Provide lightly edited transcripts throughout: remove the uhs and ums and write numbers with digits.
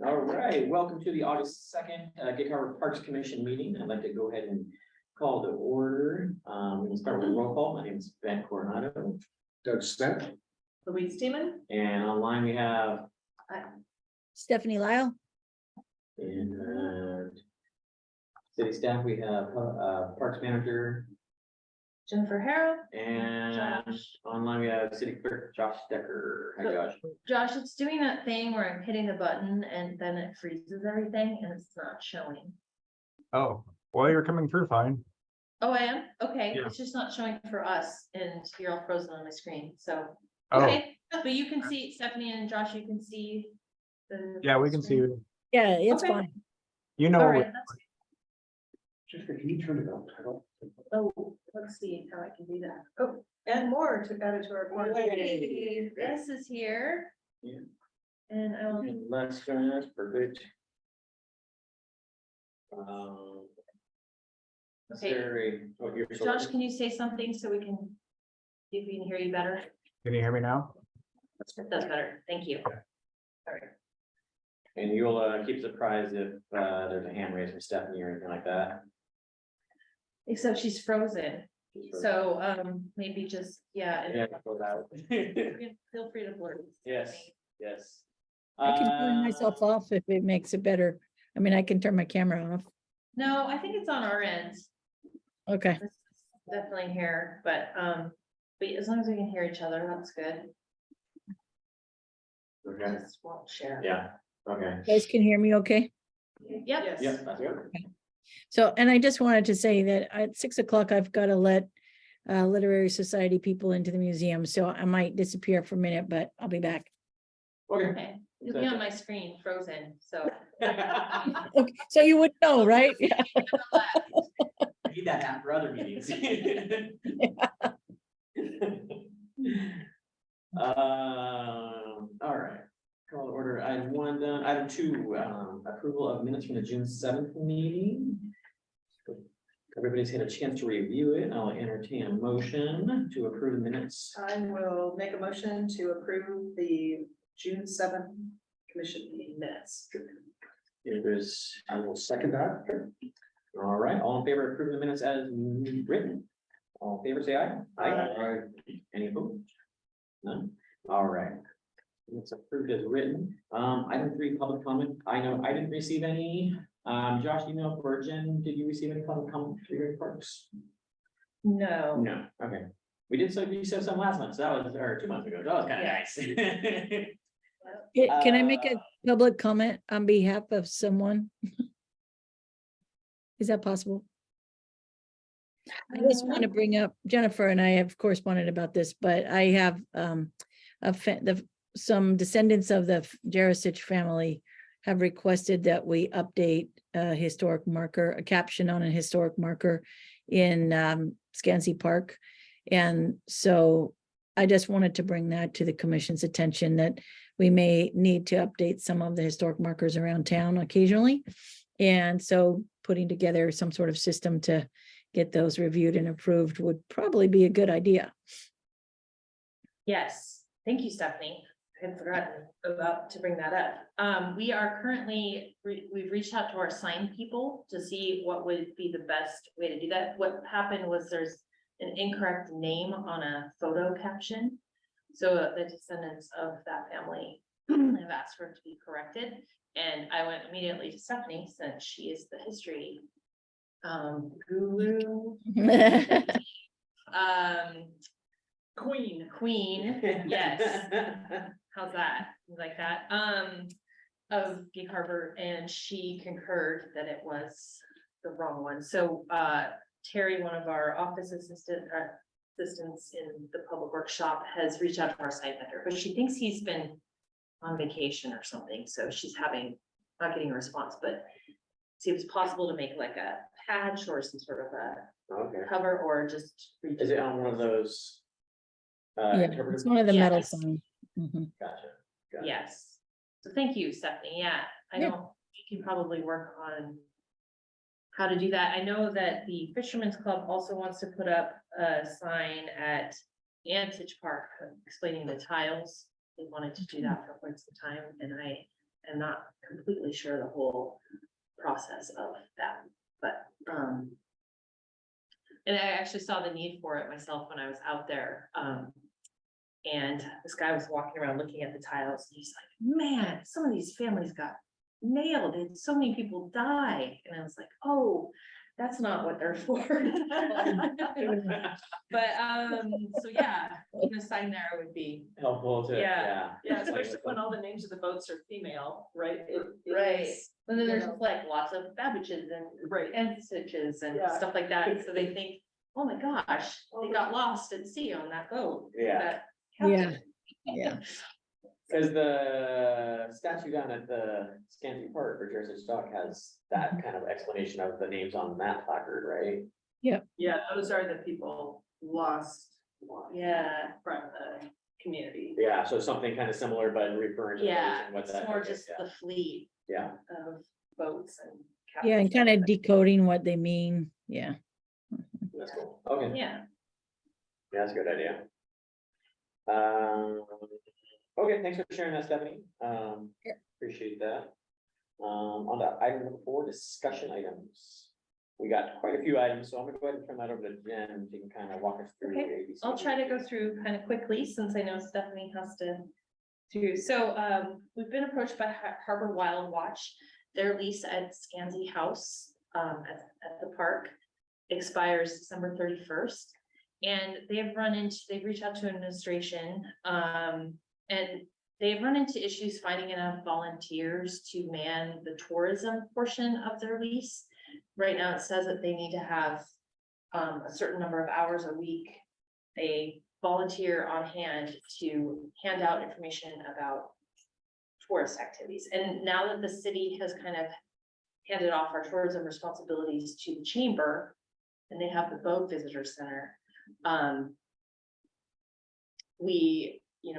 All right, welcome to the August 2nd Gig Harbor Parks Commission meeting. I'd like to go ahead and call to order. We'll start with a roll call. My name is Ben Coronado. Doug Smith. Louise Steeman. And online we have, Stephanie Lyle. and city staff, we have Parks Manager, Jennifer Harrow. and Josh. online we have City Clerk Josh Decker. Hi, Josh. Josh, it's doing that thing where I'm hitting the button and then it freezes everything and it's not showing. Oh, well, you're coming through fine. Oh, I am? Okay, Yeah. it's just not showing for us and you're all frozen on my screen, so. Oh, Okay, but you can see Stephanie and Josh, you can see. yeah, we can see screen. you. Yeah, it's Okay. fine. You know, All we- right, that's, Jessica, can you turn it up? I don't. oh, let's see how I can do that. Oh, and more to add it to our. report. Hey, this is here. Yeah. And I will, Let's join us, perfect. Okay. Okay. Josh, can you say something so we can, see if we can hear you better? can you hear me now? That's better, thank you. All right. And you'll keep surprised if there's a hand raised from Stephanie or anything like that. Except she's frozen, so maybe just, yeah. Yeah, go that way. Feel free to blurt. Yes, yes. I can turn myself off if it makes it better. I mean, I can turn my camera off. No, I think it's on our end. Okay, This is definitely here, but as long as we can hear each other, that's good. Okay, Just won't share. yeah, okay. you guys can hear me okay? Yep. Yes. Yeah, that's good. So, and I just wanted to say that at 6 o'clock, I've got to let Literary Society people into the museum, so I might disappear for a minute, but I'll be back. Okay. Okay, you'll be on my screen frozen, so. Okay, so you would know, right? Yeah. I need that after other meetings. All right. Call to order item 1 done. Item 2, approval of minutes from the June 7th meeting. Everybody's had a chance to review it. I'll entertain a motion to approve the minutes. I will make a motion to approve the June 7th commission meeting minutes. I will second that. All right, all in favor of approving the minutes as written? All in favor, say aye. Aye. Any opposed? None? All right. It's approved as written. Item 3, public comment. I know I didn't receive any. Josh, you know, or Jen, did you receive any public comment for your parks? No. No, okay. We did, so you said some last month, so that was, or 2 months ago. That was kind of nice. Can I make a public comment on behalf of someone? Is that possible? I just want to bring up, Jennifer and I have corresponded about this, but I have some descendants of the Jarosich family have requested that we update a historic marker, a caption on a historic marker in Scansey Park. And so I just wanted to bring that to the commission's attention, that we may need to update some of the historic markers around town occasionally. And so putting together some sort of system to get those reviewed and approved would probably be a good idea. Yes, thank you, Stephanie. I had forgotten about to bring that up. We are currently, we've reached out to our sign people to see what would be the best way to do that. What happened was there's an incorrect name on a photo caption. So the descendants of that family have asked for it to be corrected. And I went immediately to Stephanie, since she is the history guru. Queen, yes. How's that? You like that? Of Gig Harbor, and she concurred that it was the wrong one. So Terry, one of our office assistants in the public workshop, has reached out to our site vendor, but she thinks he's been on vacation or something, so she's not getting a response, but see if it's possible to make like a patch or some sort of a Okay. cover, or just. Is it on one of those? Yeah, it's interpretive- one of the metal Yes. signs. Mhm. Gotcha. Got it. Yes, so thank you, Stephanie. Yeah, I Yeah. know you can probably work on how to do that. I know that the Fisherman's Club also wants to put up a sign at Antage Park explaining the tiles. They wanted to do that for quite some time, and I am not completely sure the whole process of that, but, and I actually saw the need for it myself when I was out there. And this guy was walking around looking at the tiles, and he's like, man, some of these families got nailed, and so many people die. And I was like, oh, that's not what they're for. But, so yeah, even a sign there would be, Helpful to, Yeah. yeah. Yeah, especially when all the names of the boats are female, right? It right. is, And then there's you know. like lots of Babbages and Right. Stitches and Yeah. stuff like that, so they think, oh my gosh, they got lost at sea on that boat. Yeah. that Yeah. captain." Yeah. Cause the statue down at the Scanty Park or Jersey Dock has that kind of explanation of the names on that placard, right? Yeah, those are the people lost. Yeah, From the community. Yeah, so something kind of similar, but referring to. the yeah, boats and what it's that. more okay, just yeah. the fleet Yeah, of boats and. Yeah, and captains. kind of decoding what they mean. Yeah. that's cool. Okay, Yeah, yeah, that's a good idea. Okay, thanks for sharing that, Stephanie. Appreciate that. On to item number 4, discussion items. We got quite a few items, so I'm gonna go ahead and turn that over to Jen, and she can kind of walk us through. Okay, the ABC. I'll try to go through kind of quickly since I know Stephanie has to do. So, we've been approached by Harbor Wild Watch. Their lease at Scansy House, at the park expires December 31st. And they've reached out to administration, and they've run into issues finding enough volunteers to man the tourism portion of their lease. Right now, it says that they need to have, a certain number of hours a week, a volunteer on hand to hand out information about tourist activities. And now that the city has kind of handed off our tourism responsibilities to the chamber, and they have the boat visitor center,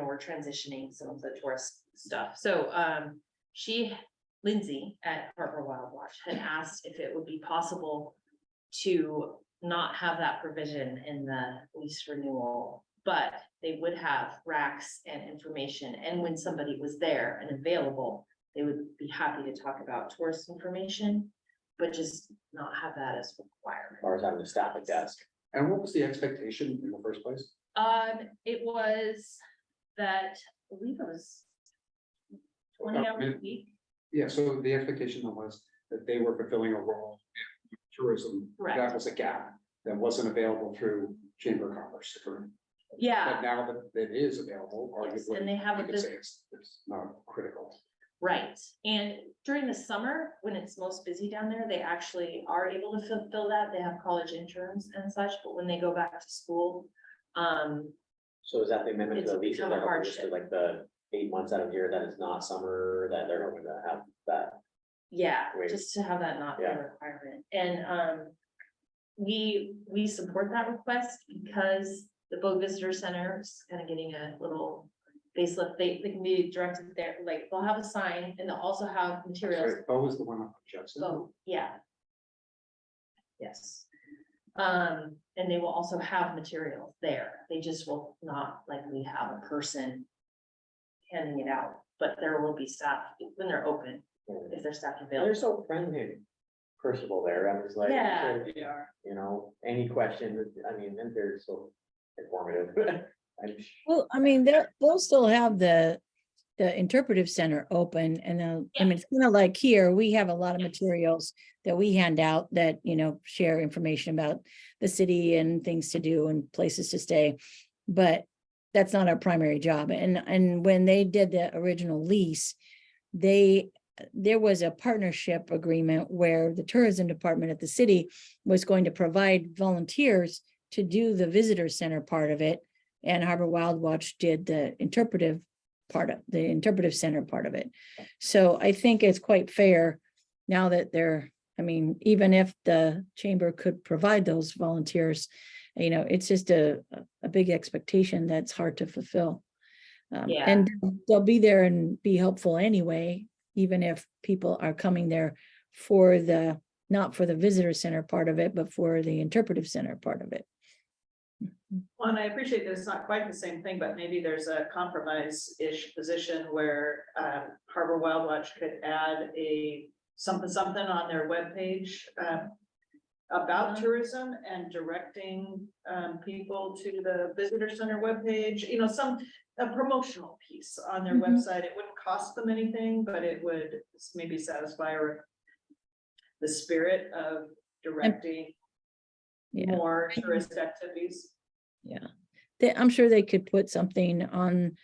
we're transitioning some of the tourist stuff. So, Lindsay at Harbor Wild Watch had asked if it would be possible to not have that provision in the lease renewal, but they would have racks and information, and when somebody was there and available, they would be happy to talk about tourist information, but just not have that as a requirement. Or is having to staff a desk. And what was the expectation in the first place? It was that, I believe it was 20 hours a week. Yeah, so the expectation was that they were fulfilling a role in tourism. Correct. That was a gap that wasn't available through Chamber of Commerce. But Yeah, now that it is available, yes, arguably, and they have we a could bus- say it's not critical. right. And during the summer, when it's most busy down there, they actually are able to fulfill that. They have college interns and such, but when they go back to school, So is that the amendment to It's the lease? become a hardship. Like the 8 months out of the year that is not summer, that they're hoping to have that. yeah, Wait. just to have that not be Yeah. a requirement. And, we support that request because the boat visitor center is kind of getting a little facelift. They can be directed there, like, they'll have a sign and they'll also have materials. Right, Bo was the one on Jefferson. Oh, yeah. Yes. And they will also have materials there. They just will not likely have a person handing it out, but there will be staff when they're open, if there's staff They're available. so friendly, and personable there. I'm just like, Yeah. sure, They are. you know, any questions, I mean, and they're so informative. Well, I mean, they'll still have the interpretive center open and I mean, it's kind of like here, we have a lot of materials that we hand out that, share information about the city and things to do and places to stay. But that's not our primary job. And when they did the original lease, there was a partnership agreement where the tourism department at the city was going to provide volunteers to do the visitor center part of it. And Harbor Wild Watch did the interpretive center part of it. So I think it's quite fair now that even if the chamber could provide those volunteers, it's just a big expectation that's hard to fulfill. Yeah. And they'll be there and be helpful anyway, even if people are coming there not for the visitor center part of it, but for the interpretive center part of it. Well, and I appreciate that it's not quite the same thing, but maybe there's a compromise-ish position where Harbor Wild Watch could add a something on their webpage about tourism and directing people to the visitor center webpage, you know, a promotional piece on their Mhm. website. It wouldn't cost them anything, but it would maybe satisfy the spirit of directing Yeah. more tourist activities. I'm sure they could put something on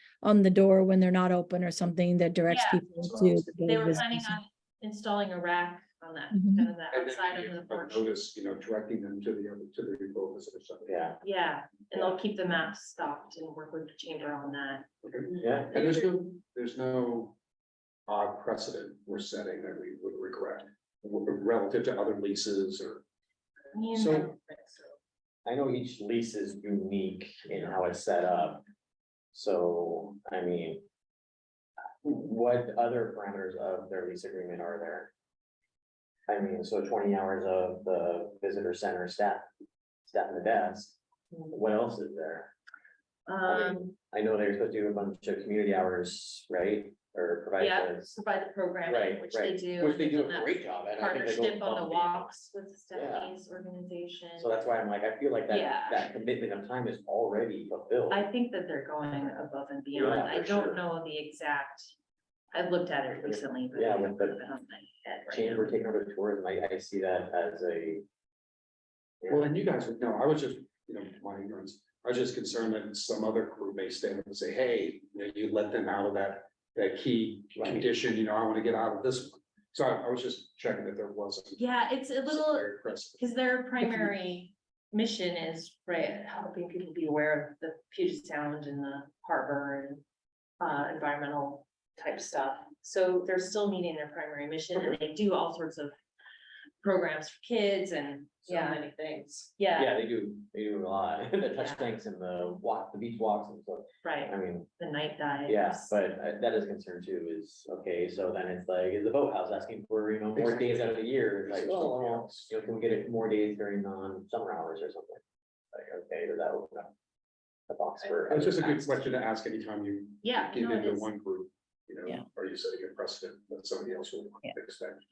the door when they're not open or something that directs Yeah. people to. the They were business. planning on installing a rack on that, Mhm. kind of that And then outside you of the give a porch. notice, you know, directing them to the remote visitor center. Yeah, Yeah, and they'll keep the maps stocked and work with the chamber on that. yeah. And there's no odd precedent we're setting that we would regret relative to other leases or. I mean, So I know each lease is unique in how it's set up. So, I mean, what other parameters of their lease agreement are there? I mean, so 20 hours of the visitor center staff in the desk. What else is there? I know they're supposed to do a bunch of community hours, right? Or provide Yeah. those. provide the programming, Right, which they right. do. Which they do and a that great job at. I think they go Partnership on the above and beyond. walks with Stephanie's organization. So that's why I'm like, I feel like Yeah. that commitment of time is already fulfilled. I think that they're going above and beyond. Yeah, I for don't sure. know the exact. I looked at it recently, but Yeah, I with don't the have it on my head right Chamber now. taking over tourism, I see that as a. Well, and you guys would know, I was just, you know, my ignorance, I was just concerned that some other group may stand up and say, hey, you know, you let them out of that key Right. condition, you know, I want to get out of this one. So I was just checking that there wasn't. Yeah, it's a little, severe precedent. because their primary mission is, right, helping people be aware of the Puget Sound and the harbor and environmental type stuff. So they're still meeting their primary mission and they do all sorts of programs for kids and, So yeah, many things. yeah, Yeah, they do a lot, the touch Yeah. tanks and the beach walks and stuff, right, I mean, the night dives. yeah, but that is concern too, is, okay, so then it's like, is the boathouse asking for, you know, more days out of the year, it's like, well, you know, can we get it more days during non-summer hours or something? Like, okay, does that open up the box for? It's just a other good tasks? question to ask anytime you Yeah, get no, it into is. one group, you Yeah. know, are you setting a precedent that somebody else will Yeah. expect?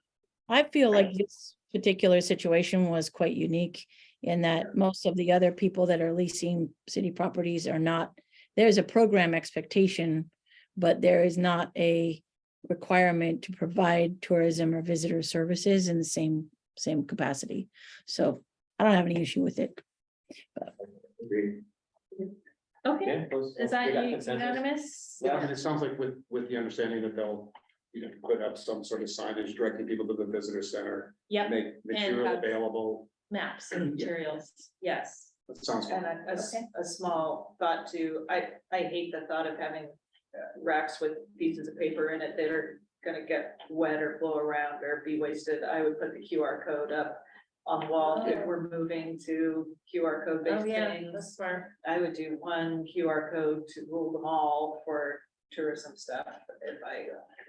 I feel like Right. this particular situation was quite unique in that most of the other people that are leasing city properties are not, there's a program expectation, but there is not a requirement to provide tourism or visitor services in the same capacity. So I don't have any issue with it. Agreed. Okay, Yeah, those- is that we got you consensus. unanimous? Yeah, I mean, it sounds like with the understanding that they'll, you know, put up some sort of signage directing people to the visitor center. Yep, Make And material have- available, maps and Yeah. materials, yes. that sounds. And a small thought too, I hate the thought of having racks with pieces of paper in it that are gonna get wet or blow around or be wasted. I would put the QR code up on the wall if we're moving to QR code Oh, based yeah, that's things. smart. I would do one QR code to rule them all for tourism stuff if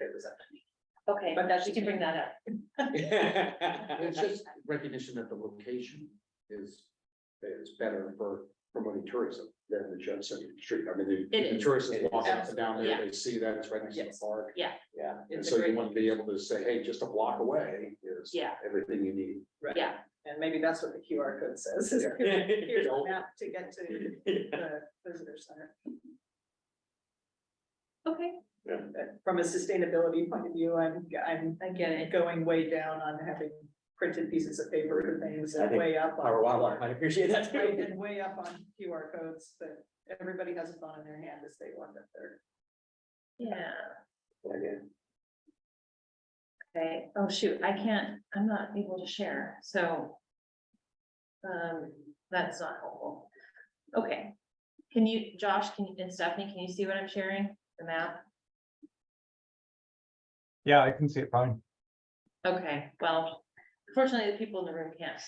it was up to me. Okay, But that's we just can bring me. that up. It's just recognition that the location is better for promoting tourism than the Judson Street. I mean, It the is. tourists It is. walk up and down Yeah. there, they see that it's right next to the Yes. park. Yeah, And It's so a you great, want to be able to say, hey, just a block away is Yeah. everything you need. Yeah, and maybe that's what the QR code says, is Yeah. here's a map to get to the visitor center. okay, From a sustainability point of view, I'm I get it. going way down on having printed pieces of paper and things I and think way up Our on. wildlife might appreciate that Right, too. and way up on QR codes that everybody has a phone in their hand as they walk up there. Yeah, Okay. okay. Oh, shoot, I'm not able to share, so. That's not helpful. Okay. Can you, Josh, and Stephanie, can you see what I'm sharing? The map? Yeah, I can see it fine. Okay, well, fortunately, the people in the room can't.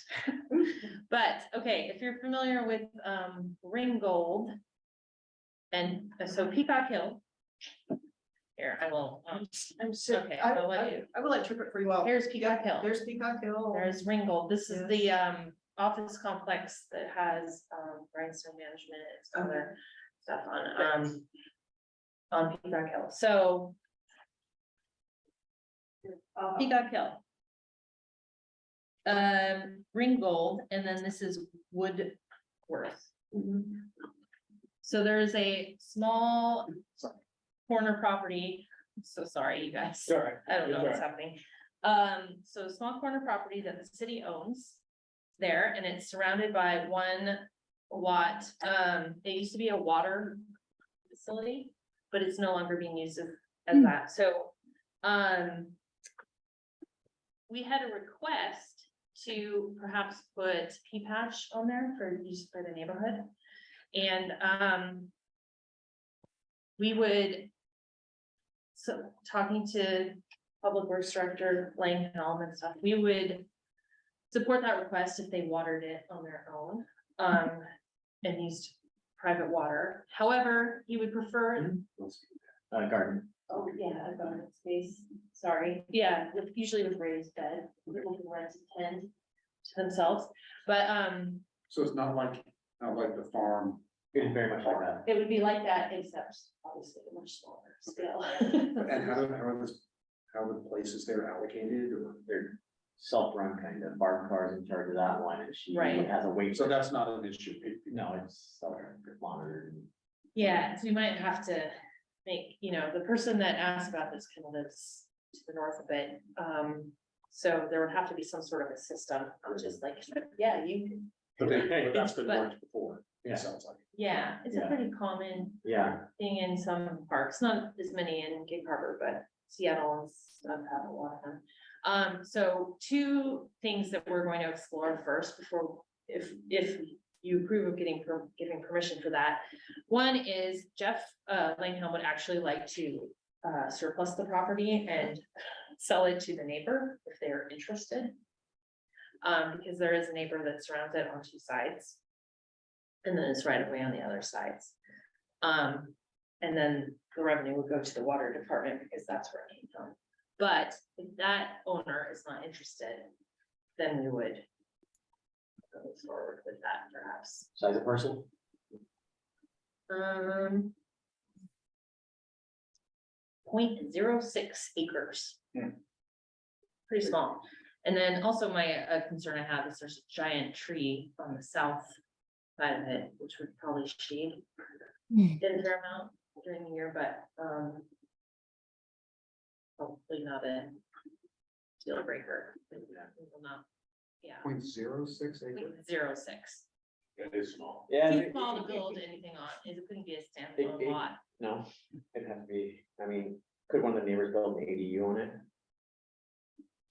But, okay, if you're familiar with, Ringgold. And so Peacock Hill. Here, I will, I'm so, Okay, I'll let you. I will interpret for you all. here's Peacock Hill. There's Peacock Hill. There's Ringgold. This is Yes. the, office complex that has, Rhinestone Management and some other stuff on Peacock Hill, so Peacock Hill. Ringgold, and then this is Woodworth. So there's a small corner property, so sorry, you guys. Sorry. I don't know what's happening. So a small corner property that the city owns there, and it's surrounded by one lot. It used to be a water facility, but it's no longer being used as that, so, we had a request to perhaps put P-patch on there for use by the neighborhood. And, we would, so talking to Public Works Director Lane Helm and stuff, we would support that request if they watered it on their own, and used private water. However, he would prefer, Garden. oh, yeah, a garden space, sorry, yeah, usually with raised bed, people can rent a tent to themselves, but, So it's not like the farm. It is very much like that. it would be like that, except obviously a much smaller scale. And how are the places there allocated or? They're self-run kind of, Barb Carr's in charge of that one, and she Right. has a wait. So that's not an issue. No, it's self-monitored. Yeah, so we might have to make, the person that asked about this kind of lives to the north a bit. So there would have to be some sort of a system, just like, yeah, you can, But that's been But- worked before, Yeah. it sounds like. yeah, it's a Yeah. pretty common Yeah, thing in some parks, not as many in Gig Harbor, but Seattle and stuff have a lot of them. So two things that we're going to explore first before, if you approve of giving permission for that. One is Jeff, Langhelm would actually like to, surplus the property and sell it to the neighbor if they're interested. Because there is a neighbor that surrounds it on two sides. And then it's right away on the other sides. And then the revenue would go to the water department because that's where it came from. But if that owner is not interested, then we would go forward with that perhaps. size of parcel. 0.06 acres. Hmm. Pretty small. And then also my concern I have is there's a giant tree on the south side of it, which would probably shade Hmm. in a fair amount during the year, but hopefully not a deal breaker. It will not, yeah, 0.06 acre. 0.06. That is small. Yeah. Too small to build anything on, it couldn't be a standalone it- lot. No, it'd have to be, could one of the neighbors build an ADU on it?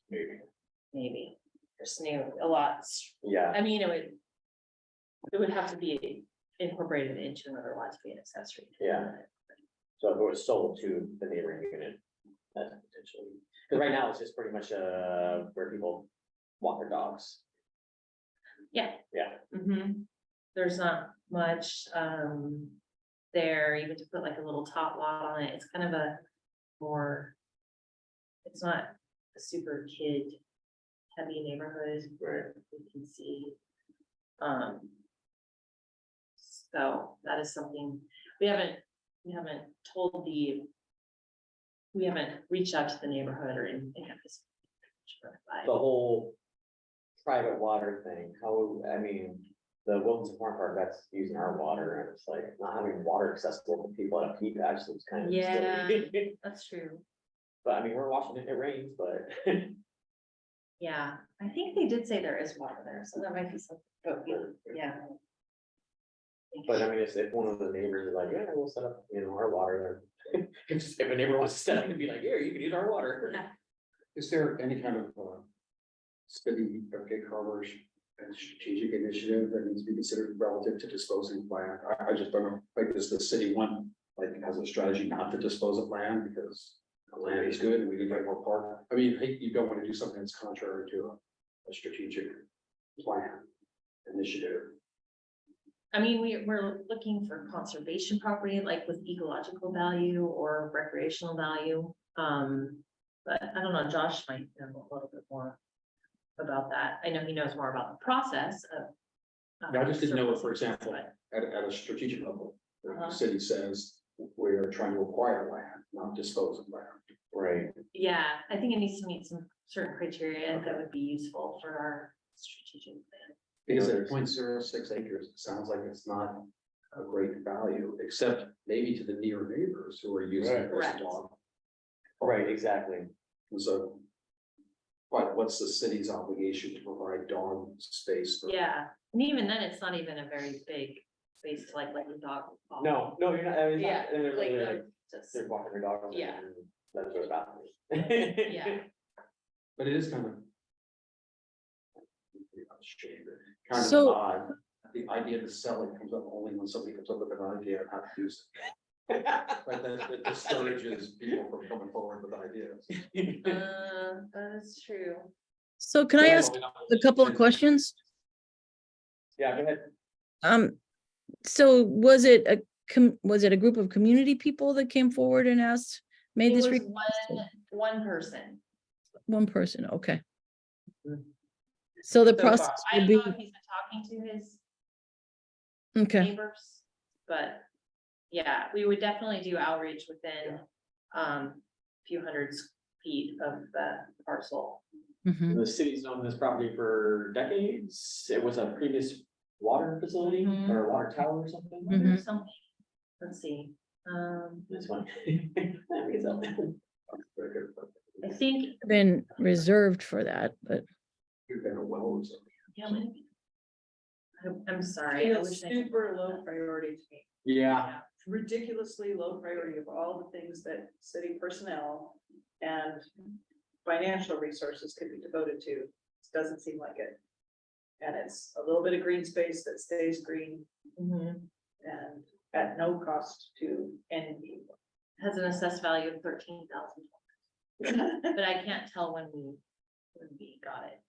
Maybe. Maybe, there's a lot, Yeah, it would have to be incorporated into another lot to be an accessory. Yeah. so if it was sold to the neighboring unit, that's potentially, because right now it's just pretty much, where people walk their dogs. Yeah. Yeah. There's not much, there, even to put like a little top lot on it, it's kind of a more. It's not a super kid heavy neighborhood where we can see. So that is something, we haven't told the. We haven't reached out to the neighborhood or anything at this. The whole private water thing, the Wilkinson Farm Park, that's using our water, and it's like not having water accessible to people at a peak actually is kind of. Yeah. silly. That's true. But we're watching it, it rains, but. Yeah, I think they did say there is water there, so that might be something, but yeah. But if one of the neighbors is like, yeah, we'll set up, our water there. If a neighbor wants to step in and be like, here, you can use our water. Yeah. Is there any kind of city of Gig Harbor's strategic initiative that needs to be considered relative to disposing of land? I just don't know, like, does the city want, like, has a strategy not to dispose of land because the land is good and we can get more park? You don't want to do something that's contrary to a strategic plan initiative. We're looking for conservation property, like with ecological value or recreational value. But I don't know, Josh might know a little bit more about that. I know he knows more about the process of. I just didn't know if, for example, But- at a strategic level, the Uh-huh. city says we're trying to acquire land, not dispose of land. Right. Yeah, I think it needs to meet some certain criteria that would be useful for our strategic plan. Because at 0.06 acres, it sounds like it's not a great value, except maybe to the near neighbors who are using it as Correct. a dog. Right, exactly. And so. But what's the city's obligation to provide dog space? for- Yeah, and even then, it's not even a very big space to like let your dog. walk. No, you're not, I mean, Yeah, they're, like, they're, just, they're walking their dogs. Yeah. And that's what about. it. yeah, But it is kind of. Kind of So- odd, the idea to sell it comes up only when somebody comes up with an idea of how to use it. Like that discourages people from coming forward with ideas. that is true. So can I ask a couple of questions? Yeah, go ahead. So was it a group of community people that came forward and asked, made It this was request? one person. One person, okay. So the so far. process I would don't be, know if he's been talking to his okay, neighbors, but yeah, we would definitely do outreach within few hundred feet of the parcel. mhm, The city's known this property for decades. It was a previous water facility Mhm. or a water tower or something. Mhm. Or something. Let's see, This one. That rings a bell. Very good, but I think, been reserved for that, but you've been a well or something. yeah, I'm sorry. I It's wish I- super low priority to me. Yeah, Ridiculously low priority of all the things that city personnel and financial resources could be devoted to. Doesn't seem like it. And it's a little bit of green space that stays green Mhm. and at no cost to any people. Has an assessed value of 13,000, but I can't tell when we got it.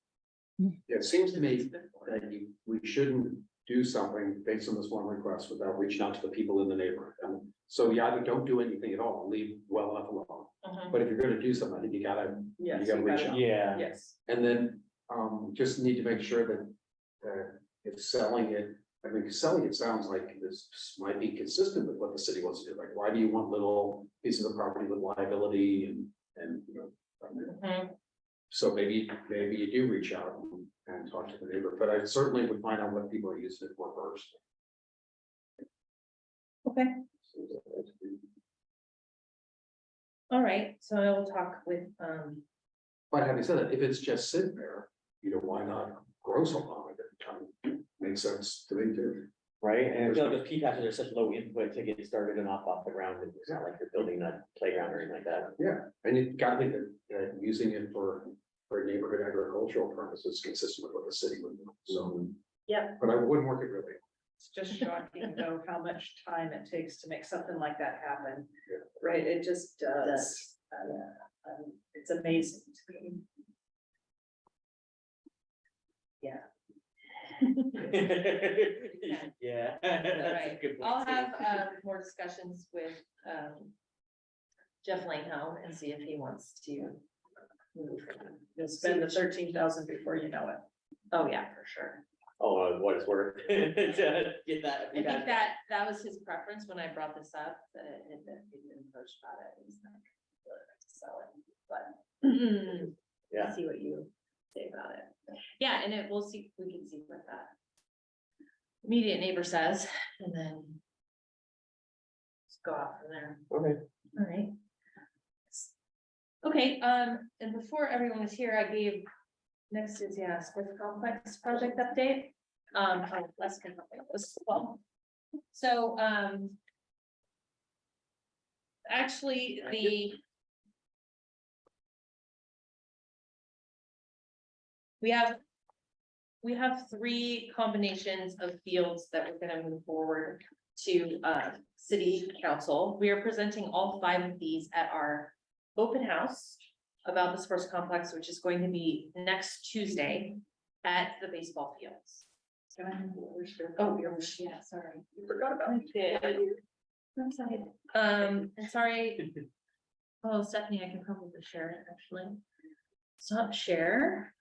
Yeah, it seems to me that we shouldn't do something based on this one request without reaching out to the people in the neighborhood. And so you either don't do anything at all, leave well enough alone. Mhm. But if you're gonna do something, I think you gotta, Yes. You gotta reach out. yeah. Yes. and then, just need to make sure that, if selling it, I mean, 'cause selling it sounds like this might be consistent with what the city wants to do. Like, why do you want little pieces of property with liability and, you know. Mhm. So maybe you do reach out and talk to the neighbor, but I certainly would find out what people are using it for first. Okay, all right, so I will talk with, But having said that, if it's just sitting there, you know, why not grow something on it? Makes sense to me too. Right, and I feel like with PFAS, there's such low input to get started and off the ground, it's not like you're building a playground or anything like that. Yeah, and you gotta think that using it for neighborhood agricultural purposes consistent with what the city would do, so. Yep. But I wouldn't work it really. It's just shocking though, how much time it takes to make something like that happen. Yeah. Right, it just does. It's amazing to me. Yeah. Yeah. all that's a right, good point, I'll too. have more discussions with Jeff Langholm and see if he wants to. move. You'll spend the 13,000 before you know it. Oh, yeah, for sure. Oh, what it's worth. To get that. I think that was his preference when I brought this up, that he'd been approached about it. He's not really like to sell it, but Yeah. let's see what you say about it. Yeah, and we'll see, we can see what that immediate neighbor says, and then just go out from there. Okay. All right. Okay, and before everyone was here, I gave, next is, yeah, sports complex project update. Let's get this well. So, actually, we have three combinations of fields that we're gonna move forward to, city council. We are presenting all five of these at our open house about the sports complex, which is going to be next Tuesday at the baseball fields. Can I have yours? Oh, yeah, sorry. You forgot about it. I'm sorry. And sorry. Oh, Stephanie, I can probably share it actually. Stop share.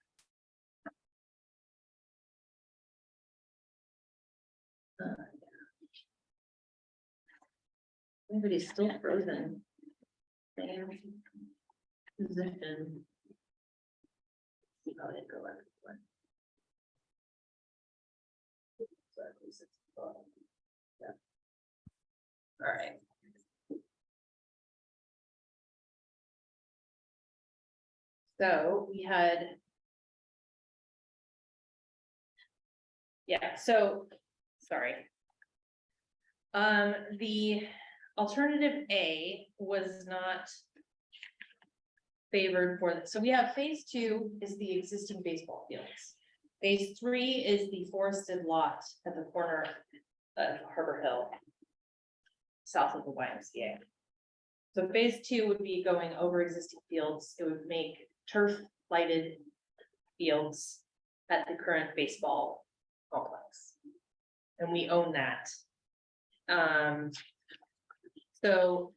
Everybody's still frozen. Same position. See how they go up. All right. So we had. Yeah, so, sorry. The alternative A was not favored for this. So we have phase 2 is the existing baseball fields. Phase 3 is the forested lot at the corner of Harbor Hill, south of the YMCA. So phase 2 would be going over existing fields. It would make turf lighted fields at the current baseball complex. And we own that. So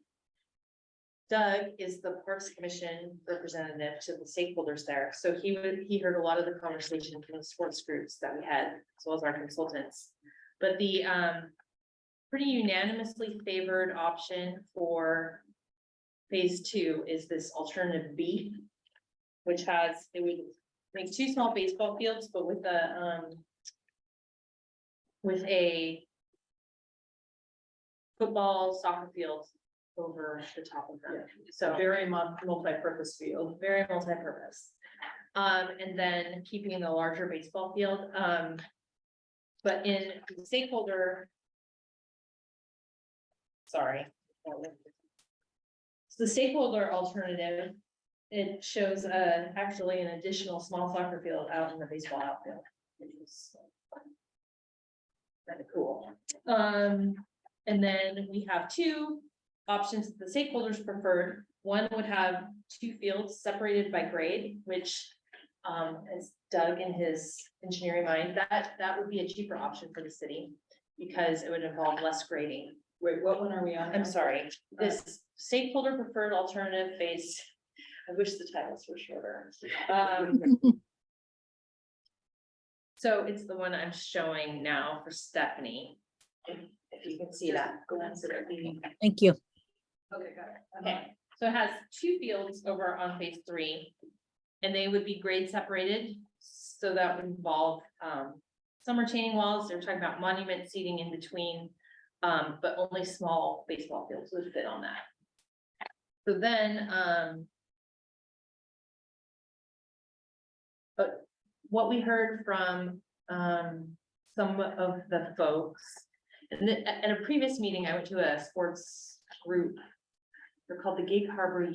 Doug is the Parks Commission representative to the stakeholders there. So he heard a lot of the conversation from the sports groups that we had, as well as our consultants. But the pretty unanimously favored option for phase 2 is this alternative B, which it would make 2 small baseball fields, but with a football, soccer field over the top of them. So Very multi-purpose field. very multi-purpose. And then keeping the larger baseball field. But in the stakeholder. Sorry. So the stakeholder alternative, it shows actually an additional small soccer field out in the baseball outfield, which is kind of cool. And then we have 2 options that the stakeholders preferred. One would have 2 fields separated by grade, which as Doug in his engineering mind, that would be a cheaper option for the city because it would involve less grading. Wait, what one are we on? I'm sorry, this stakeholder preferred alternative phase. I wish the titles were shorter. So it's the one I'm showing now for Stephanie. If you can see that. Glance at it. Thank you. Okay, got it. Okay, so it has 2 fields over on phase 3. And they would be grade separated, so that would involve some retaining walls. They're talking about monument seating in between. But only small baseball fields would fit on that. So then, but what we heard from some of the folks, and at a previous meeting, I went to a sports group. They're called the Gig Harbor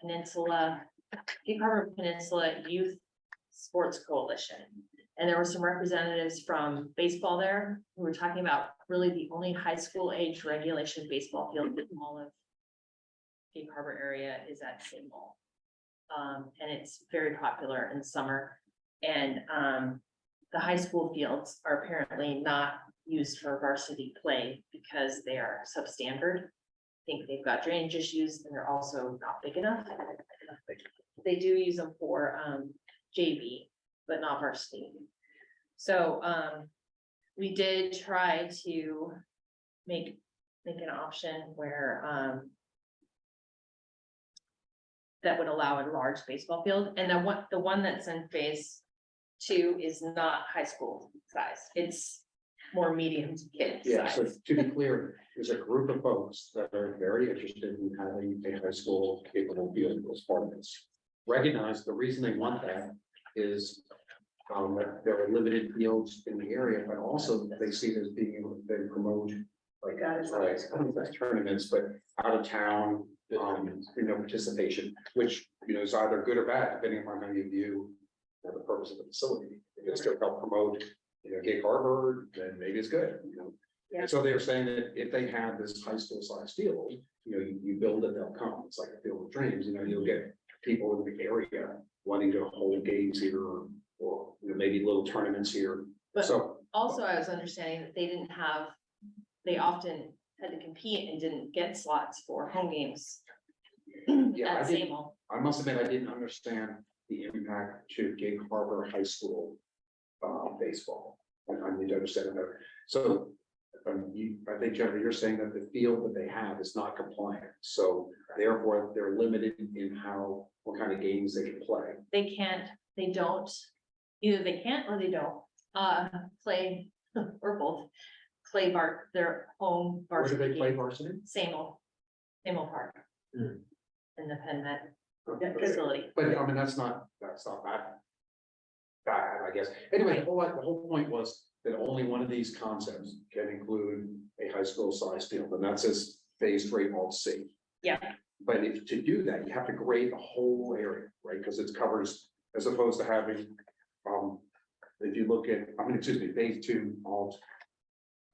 Peninsula Youth Sports Coalition. And there were some representatives from baseball there who were talking about really the only high school age regulation baseball field in all of Gig Harbor area is at Seymour. And it's very popular in summer. And the high school fields are apparently not used for varsity play because they are substandard. I think they've got drainage issues and they're also not big enough. They do use them for JV, but not varsity. So we did try to make an option where that would allow a large baseball field. And then the one that's in phase 2 is not high school size. It's more medium to kid Yeah, so size. to be clear, there's a group of folks that are very interested in having a high school capable field as part of this. Recognize the reason they want that is that there are limited fields in the area, but also they see it as being able to then promote like Got it. I don't know if it's tournaments, but out of town, participation, which, is either good or bad, depending on how you view the purpose of the facility. If it's to help promote, Gig Harbor, then maybe it's good, Yeah. And so they're saying that if they have this high school size field, you build it, they'll come. It's like a field of dreams, you'll get people in the area wanting to hold games here or maybe little tournaments here. But So, also I was understanding that they often had to compete and didn't get slots for home games. yeah, At Sable. I must admit, I didn't understand the impact to Gig Harbor High School baseball. I need to understand that. So I think Jennifer, you're saying that the field that they have is not compliant, so therefore they're limited in what kind of games they can play. They can't, they don't, either they can't or they don't, play, or both. Play their home Where do varsity. they play game. varsity? Same old Park. Hmm. In the Penn Met Yeah, 'cause- facility. But I mean, that's not bad. Bad, I guess. Anyway, the whole point was that only one of these concepts can include a high school size field, and that's as phase 3 alt C. Yeah, But if to do that, you have to grade the whole area, right? Because it covers, as opposed to having, if you look at, excuse me, phase 2 alt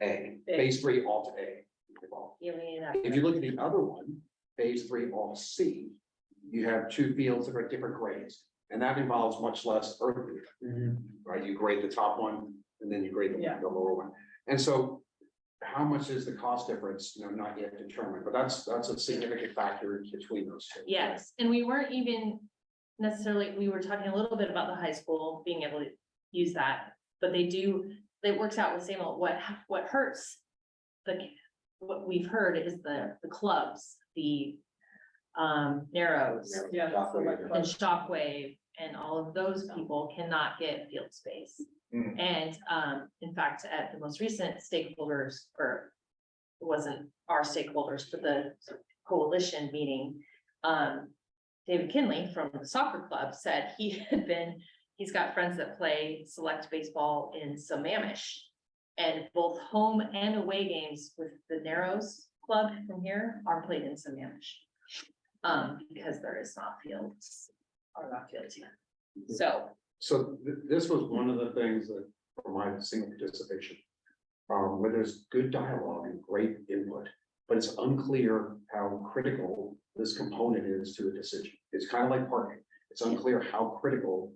A, phase 3 alt A. you mean, If you look at the other one, phase 3 alt C, you have 2 fields that are different grades. And that involves much less earth movement, right? You grade the top one and then you grade Yeah. the lower one. And so how much is the cost difference, not yet determined, but that's a significant factor between those two. yes, and we weren't even necessarily, we were talking a little bit about the high school being able to use that. But it works out with Samuel, what hurts what we've heard is the clubs, the Narrows Yeah. and Shockwave and all of those people cannot get field space. Mm. And in fact, at the most recent stakeholders, or it wasn't our stakeholders, but the coalition meeting, David Kinley from the soccer club said he's got friends that play select baseball in Sammamish. And both home and away games with the Narrows Club from here are played in Sammamish. Because there is not fields, are not fields yet. So, This was one of the things that, for my single participation, where there's good dialogue and great input, but it's unclear how critical this component is to a decision. It's kind of like parking. It's unclear how critical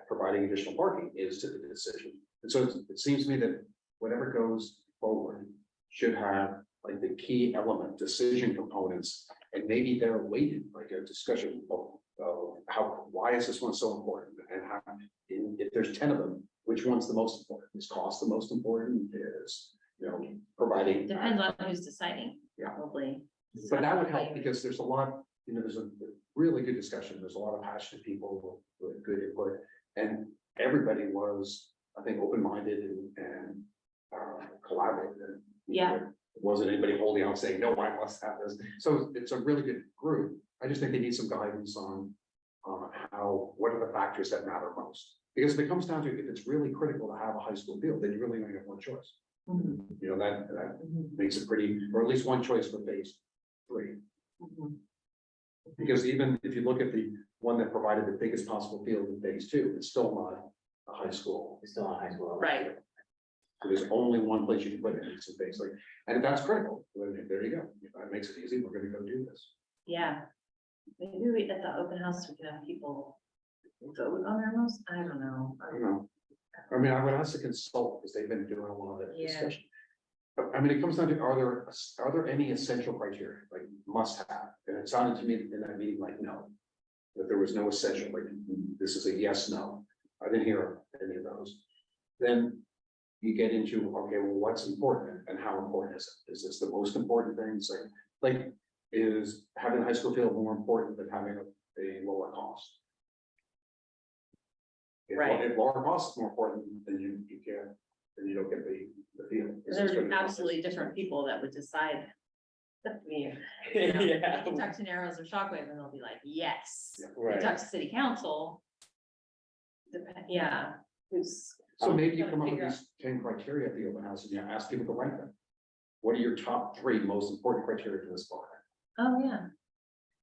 providing additional parking is to the decision. And so it seems to me that whatever goes forward should have like the key element, decision components, and maybe they're weighted, like a discussion of why is this one so important? And how, if there's 10 of them, which one's the most important? Is cost the most important? Is, providing. depends on who's deciding, Yeah. probably. But that would help because there's a lot, there's a really good discussion. There's a lot of passionate people with good input. And everybody was, I think, open-minded and collaborative. And, Yeah. It wasn't anybody holding out saying, no, I must have this. So it's a really good group. I just think they need some guidance on what are the factors that matter most? Because if it comes down to, if it's really critical to have a high school field, then you really only have one choice. Mhm, That mhm, makes it pretty, or at least one choice for phase 3. mhm. Because even if you look at the one that provided the biggest possible field in phase 2, it's still not a high school. It's still on high school. Right. So there's only one place you can put it, it's in phase 3. And if that's critical, then there you go. If that makes it easy, we're gonna go do this. Yeah. Maybe at the open house, we could have people vote on their most, I don't know. I don't know. I mean, I would ask the consultant, because they've been doing a lot of that Yeah. discussion. But, I mean, it comes down to, are there any essential criteria, like must have? And it sounded to me in that meeting like, no. That there was no essential, like, this is a yes, no. I didn't hear any of those. Then you get into, okay, well, what's important and how important is it? Is this the most important thing? It's like, is having a high school field more important than having a lower cost? Right. If lower cost is more important, then you can't, then you don't get the field. There's absolutely different people that would decide. You Yeah. can talk to Narrows or Shockwave and they'll be like, yes. Yeah. You Right. talk to city council. Yeah, who's, So maybe you Gotta come up with figure these 10 criteria at the open house and you ask people to rank them. What are your top 3 most important criteria for this bar? oh, yeah,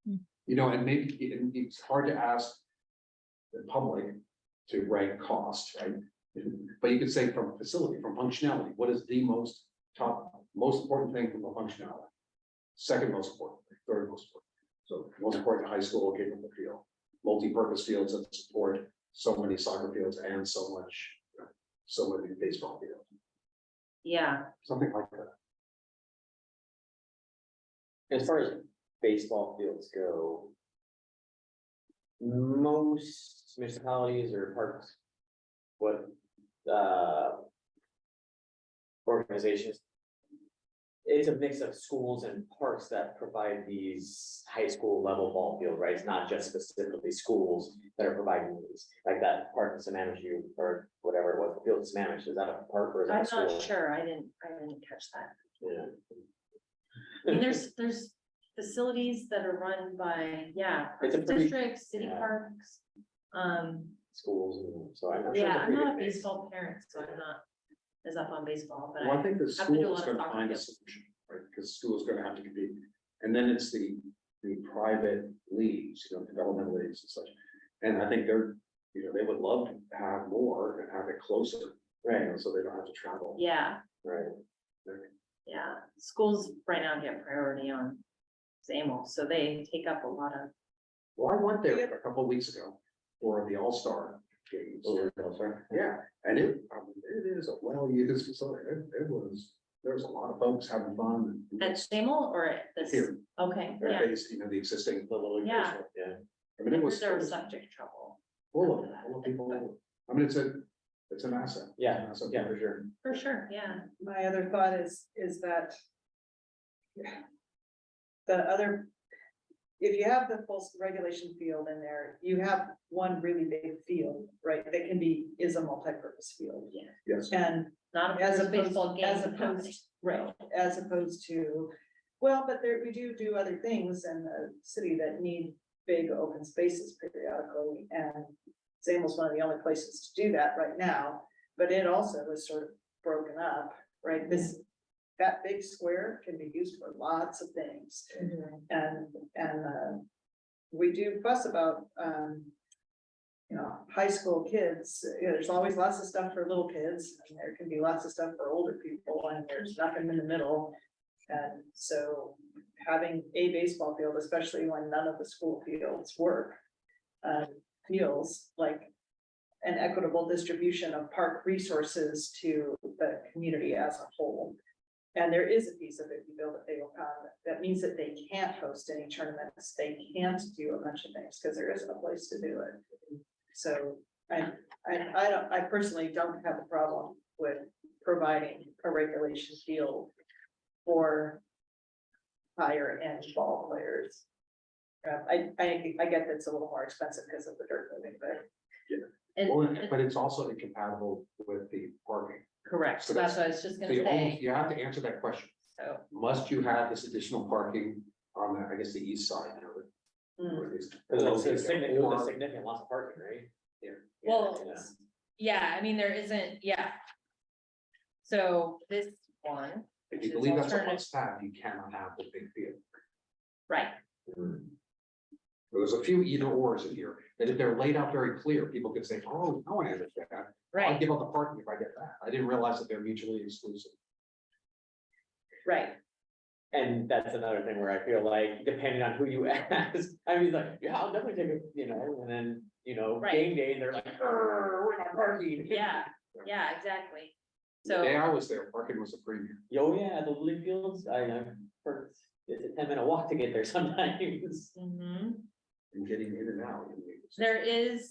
And maybe it's hard to ask the public to rank cost, right? But you could say from facility, from functionality, what is the most important thing from the functionality? Second most important, third most important. So most important, high school capable field, multi-purpose fields that support so many soccer fields and so many baseball fields, yeah, something like that. As far as baseball fields go, most municipalities or parks, what, organizations. It's a mix of schools and parks that provide these high school level ball field, right? It's not just specifically schools that are providing these, like that park in Sammamish or whatever it was, the field in Sammamish, is that a park or is that a I'm school? not sure, I didn't catch that. Yeah. I mean, there's facilities that are run by, yeah, It's a pretty- districts, city yeah. parks. Schools, and so I'm sure. Yeah, it's a I'm pretty not a good mix. baseball parent, so I'm not as up on baseball, but Well, I I, think the to do a school lot is of gonna soccer find a fields. solution, right? Because school is gonna have to compete. And then it's the private leagues, developmental leagues and such. And I think they're, they would love to have more and have it closer, Right, so they don't have to travel. Yeah, right. yeah, schools right now get priority on SAML, so they take up a lot of, Well, I went there a couple of weeks ago for the All-Star games. Yeah, and it is a well-used facility. There was a lot of folks having fun. at SAML or at this, Here, okay, they're yeah. based, the existing. The little. Yeah. Yeah. I mean, it was There was subject trouble, full of people. I mean, it's an asset. Yeah, It's an asset. yeah, for sure. for sure, yeah. My other thought is that the other, if you have the full regulation field in there, you have one really big field, right? That is a multi-purpose field. Yes. And Not as a opposed, baseball game. as opposed, right, as opposed to, well, but we do other things in the city that need big open spaces periodically, and Zamel's one of the only places to do that right now, but it also is sort of broken up, right? That big square can be used for lots of things, and we do fuss about, high school kids, there's always lots of stuff for little kids, and there can be lots of stuff for older people, and there's nothing in the middle. And so having a baseball field, especially when none of the school fields work, feels like an equitable distribution of park resources to the community as a whole. And there is a piece of it, you build a Fayetteville Pond, that means that they can't host any tournaments, they can't do a bunch of things, because there isn't a place to do it. So I personally don't have a problem with providing a regulation field for higher end ball players. I get that's a little more expensive because of the dirt moving, but And, But it's also incompatible with the parking. correct, So that's what I was just gonna So say, you have to answer that question. so, Must you have this additional parking on the, I guess, the east side? mm, Because it's a significant loss of parking, right? Yeah. well, Yeah. yeah, I mean, there isn't, yeah. So this one, If you Which is believe that's a alternative. must have, you cannot have the big field. right, There's a few either ors in here, that if they're laid out very clear, people could say, oh, no, I understand that. I'll right, give up the parking if I get that. I didn't realize that they're mutually exclusive. right, And that's another thing where I feel like, depending on who you ask, I mean, like, yeah, I'll definitely take it, and then, Right. game day, they're like, we're not parking. yeah, yeah, exactly. The day So, I was there, parking was a premium. Oh, yeah, the Lily Fields, it's a 10-minute walk to get there sometimes. mhm. And getting in and out. There is,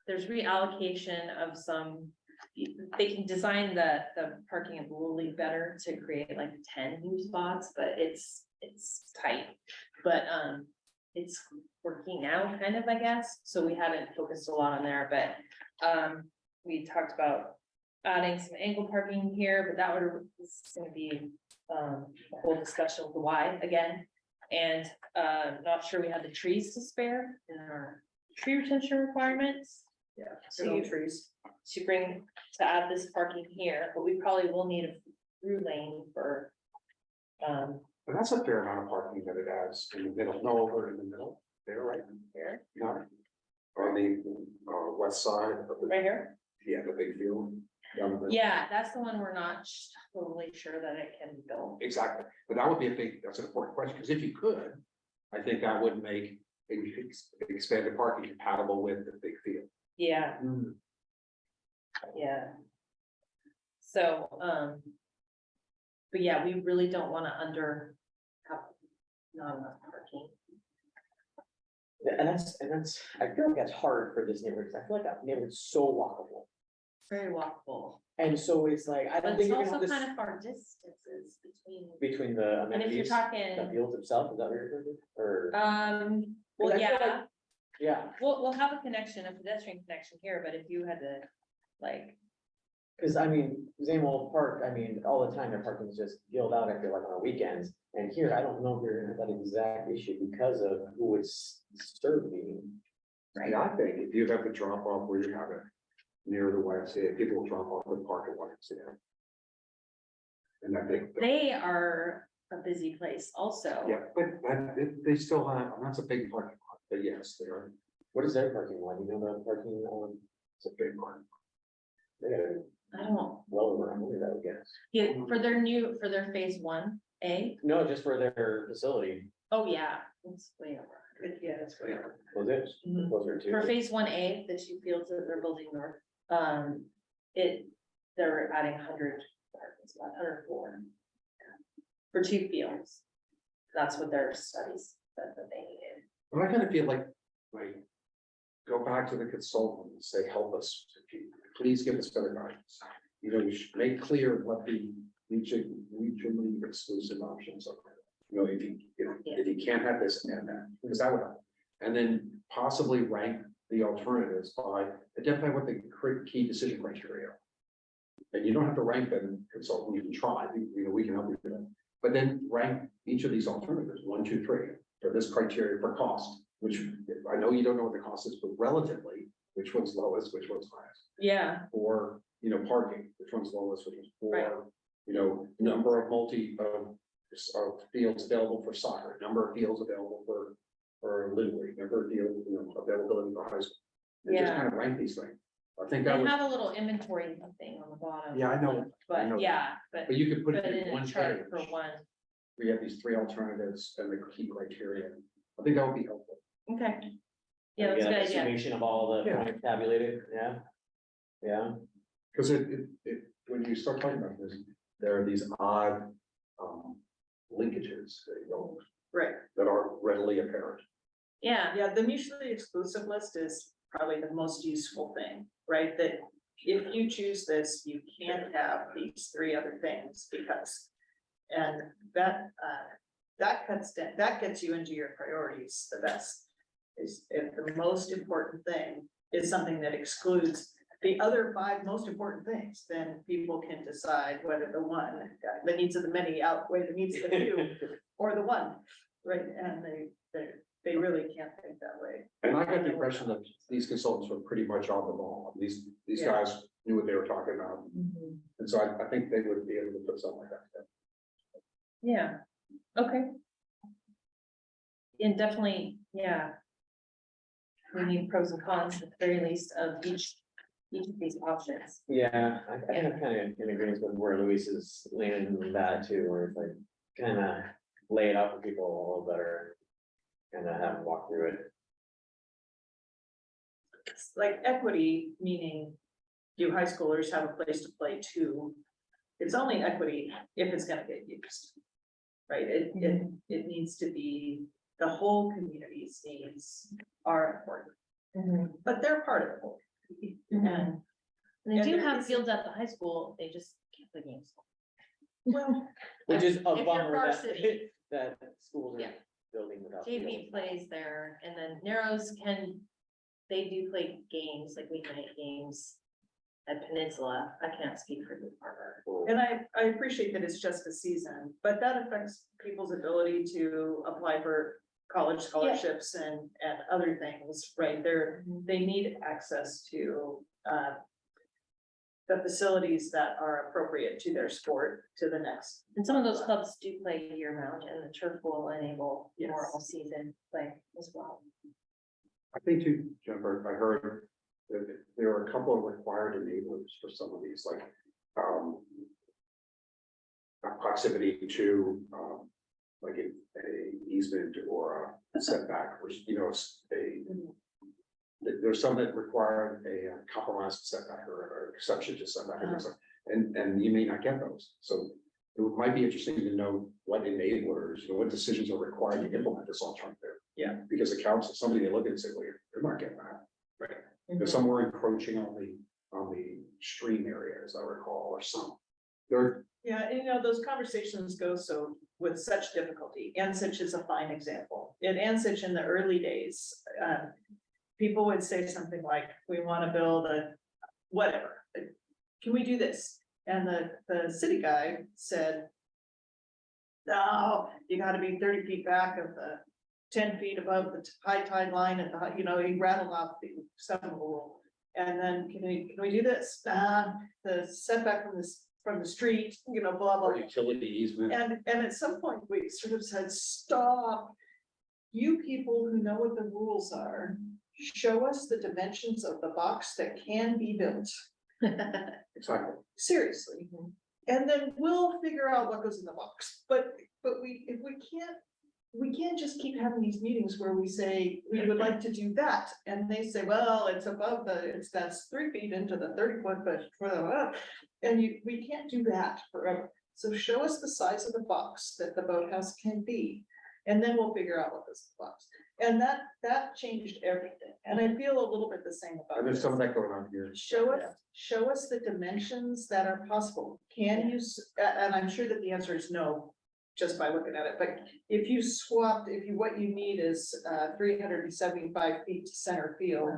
there's reallocation of some, they can design the parking at the Little League better to create like 10 new spots, but it's tight. But, it's working out kind of, I guess, so we haven't focused a lot on there, but, we talked about adding some angle parking here, but that is gonna be, a whole discussion of the why again. And not sure we have the trees to spare in our tree retention requirements. yeah, So little you- trees. To add this parking here, but we probably will need a through lane for. But that's a fair amount of parking that it adds in the middle, no, over in the middle, there, right? Here, Not on the west side of the, right here, yeah, the big field. down the middle. yeah, that's the one we're not totally sure that it can be built. Exactly, but that would be that's an important question, because if you could, I think that would make expanded parking compatible with the big field. Yeah, yeah. So, but yeah, we really don't wanna have not enough parking. And that's, I feel like that's hard for this neighborhood, 'cause I feel like that neighborhood's so walkable. very walkable. And so it's like, I But don't it's think you're gonna also have kind this of far distances between, between the and if you're amenities, the talking, fields itself, is that what you're thinking? Or, well, I feel like- yeah, yeah, we'll have a connection, a pedestrian connection here, but if you had to, like, cause I mean, Zamal Park, I mean, all the time, their parking is just filled out, I feel like on the weekends. And here, I don't know if you're gonna have that exact issue because of who would serve you. Yeah, I think if you have a drop off where you have it near the YMCA, people will drop off the park at YMCA. And I think, they are a busy place also. yeah, but they still have, and that's a big parking lot, but yes, they are, What is their parking lot? You know, the parking, it's a big park. they got it I don't, well over 100, I would guess. yeah, for their phase 1A, No, just for their facility, oh, yeah, it's way over. Yeah, that's great. was it Mhm. closer to? For phase 1A, the two fields that they're building north, they're adding 100 parking spots, 104. For two fields. That's what their studies said that they needed. But I kind of feel like, go back to the consultant and say, help us, please give us better guidance. You know, we should make clear what the mutually exclusive options are. You know, if you can't have this and that, because that would help. And then possibly rank the alternatives by identify what the key decision criteria are. And you don't have to rank them, consultant, you can try, you know, we can help you with that. But then rank each of these alternatives, 1, 2, 3, for this criteria for cost, which I know you don't know what the cost is, but relatively, which one's lowest, which one's highest. Yeah, Or, you know, parking, which one's lowest, which one's Right. for, you know, number of of fields available for soccer, number of fields available for Little League, number of fields, you know, availability for high school. And just Yeah. kind of rank these things. I think they that would, have a little inventory thing on the bottom. Yeah, I know. I know. But yeah, but but you could put put it it in in one a chart page. for one, We have these 3 alternatives and the key criteria. I think that would be helpful. okay. Yeah, that's a Like good idea. Summation of all the Yeah. points tabulated, yeah. Yeah, Because when you start talking about this, there are these odd linkages that, you know, Right, that are readily apparent. Yeah, yeah, the mutually exclusive list is probably the most useful thing, right? That if you choose this, you can't have these 3 other things because. And that cuts down, that gets you into your priorities the best. Is if the most important thing is something that excludes the other 5 most important things, then people can decide whether the needs of the many outweigh the needs of the few. Or the one, right, and they really can't think that way. And I got the impression that these consultants were pretty much on the ball. These Yeah. guys knew what they were talking about. And so I think they would be able to put something like that together. yeah, okay. And definitely, yeah. We need pros and cons at the very least of each of these options. yeah, I think I'm kind of in agreement with where Luis is leaning with that too, where it's like, kind of lay it out for people a little better. Kind of have them walk through it. It's like equity, meaning do high schoolers have a place to play too? It's only equity if it's gonna get used. Right, it needs to be, the whole community's needs are important, but they're part of the whole. community. Mhm. And, And they And do there have is- fields at the high school, they just can't play games. well, Which is a If you're bummer that, varsity. that schools Yeah. are building without. JV fields. plays there, and then Narrows they do play games, like weeknight games. At Peninsula, I can't speak for New Harbor. and I appreciate that it's just a season, but that affects people's ability to apply for college scholarships and other things, right? They need access to, the facilities that are appropriate to their sport to the next. And some of those clubs do play year round, and the turf will enable Yes. more all season play as well. I think too, Jennifer, I heard that there are a couple of required enablers for some of these, like, proximity to, like a easement or a setback, which, you know, there's some that require a compromised setback or exception to setback. or something, and you may not get those. So it might be interesting to know what enablers, you know, what decisions are required to implement this alternative. Yeah. Because the council, somebody they look at and say, well, you're not getting that. Right. If somewhere encroaching on the stream area, as I recall, or some. There, Yeah, and those conversations go so with such difficulty. Ansich is a fine example. In Ansich in the early days, people would say something like, we want to build a whatever. Can we do this? And the city guy said, no, you gotta be 30 feet back of the 10 feet above the high tide line and he rattled off some rule. And then can we do this? The setback from the street, blah, blah, or blah. utility easement. And at some point, we sort of said, stop. You people who know what the rules are, show us the dimensions of the box that can be built. Exactly. Seriously. And then we'll figure out what goes in the box. But if we can't just keep having these meetings where we say, we would like to do that. And they say, well, it's above that's 3 feet into the 30-foot, but we can't do that forever. So show us the size of the box that the boathouse can be. And then we'll figure out what goes in the box. And that changed everything. And I feel a little bit the same about And there's this. some of that going on here. Show us the dimensions that are possible. Can you, and I'm sure that the answer is no, just by looking at it, but if you swapped, what you need is 375 feet to center field,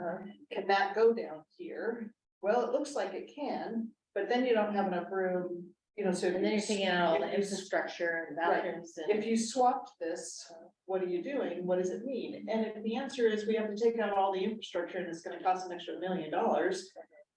can that go down here? Well, it looks like it can, but then you don't have enough room, so. And then you're taking out all the if you- infrastructure and Right. bathrooms If and. you swapped this, what are you doing? What does it mean? And if the answer is we have to take out all the infrastructure and it's gonna cost an extra $1 million,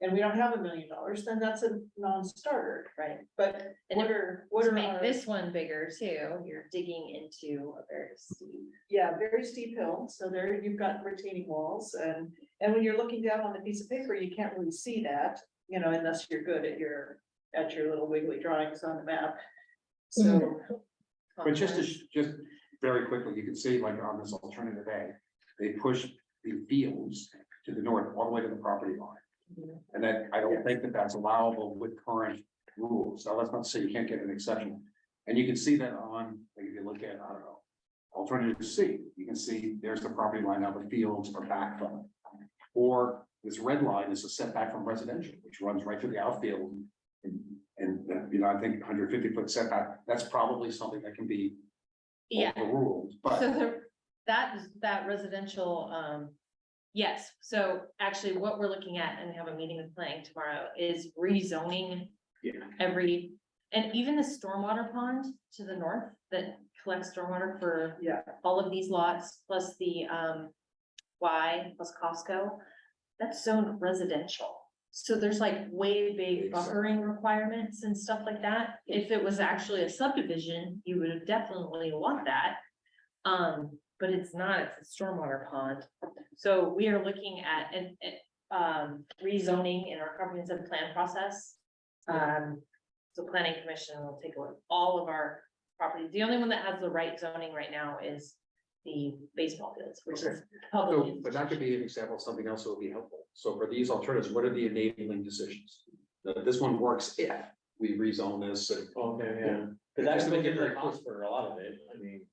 and we don't have $1 million, then that's a non-starter. Right. But And what if- are, what To are make our, this one bigger too, you're digging into a very steep. yeah, very steep hill, so there you've got retaining walls, and when you're looking down on the piece of paper, you can't really see that, unless you're good at your little wiggly drawings on the map. So, But just very quickly, you can see like on this alternative A, they push the fields to the north, all the way to the property line. And that, I don't think that that's allowable with current rules. Now, let's not say you can't get an exception. And you can see that on, like, if you look at, I don't know, alternative C, you can see there's the property line, now the fields are back from it. Or this red line is a setback from residential, which runs right through the outfield. And I think 150-foot setback, that's probably something that can be Yeah, overruled, so but that residential, yes, so actually what we're looking at, and we have a meeting with planning tomorrow, is rezoning yeah, and even the stormwater pond to the north that collects stormwater for yeah, all of these lots, plus the Y plus Costco, that's zoned residential. So there's like way big buffering requirements and stuff like that. If it was actually a subdivision, you would have definitely want that. But it's not, it's a stormwater pond. So we are looking at rezoning in our comprehensive plan process. So planning commission will take a look at all of our properties. The only one that has the right zoning right now is the baseball fields, which is public. so, but that could be an example of something else that would be helpful. So for these alternatives, what are the enabling decisions? This one works if we rezone this and. Okay, yeah. Cause that's Just gonna make it give the very cost for a lot of it, I mean,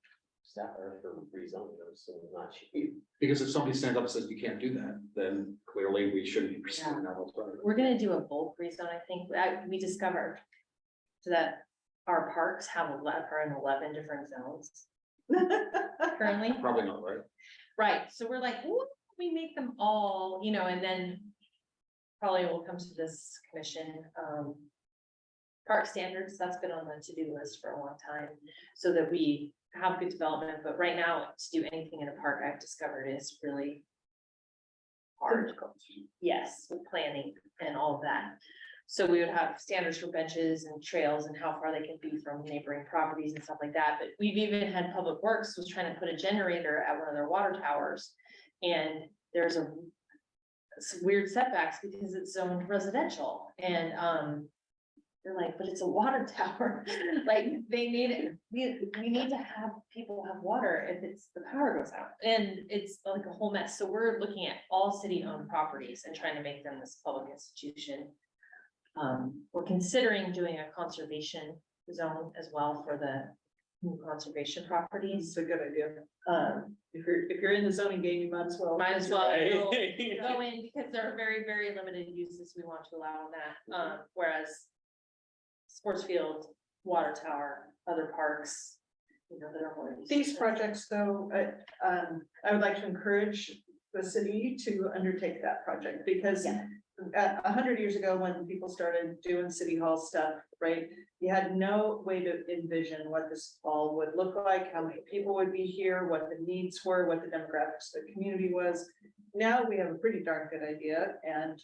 staff are for rezoning those, so not cheap. Because if somebody stands up and says you can't do that, then clearly we shouldn't be pursuing that alternative. We're gonna do a bulk rezone, I think. We discovered that our parks are in 11 different zones currently. Probably not, right? Right, so we're like, what if we make them all, and then probably will come to this commission, park standards, that's been on the to-do list for a long time, so that we have good development, but right now, to do anything in a park, I've discovered is really hard. Yes, with planning and all of that. So we would have standards for benches and trails and how far they can be from neighboring properties and stuff like that. But we've even had Public Works was trying to put a generator at one of their water towers. And there's some weird setbacks because it's zoned residential and, they're like, but it's a water tower. Like they need it. We need to have people have water if the power goes out, and it's like a whole mess. So we're looking at all city-owned properties and trying to make them this public institution. We're considering doing a conservation zone as well for the conservation properties. It's a good idea. Um, If you're in the zoning game, you might as well. might as well Right. go in because there are very, very limited uses we want to allow in that, whereas. Sports field, water tower, other parks, you know, there are more. uses. These projects, though, I would like to encourage the city to undertake that project, because Yeah. 100 years ago, when people started doing city hall stuff, right? You had no way to envision what this all would look like, how many people would be here, what the needs were, what the demographics of the community was. Now we have a pretty darn good idea, and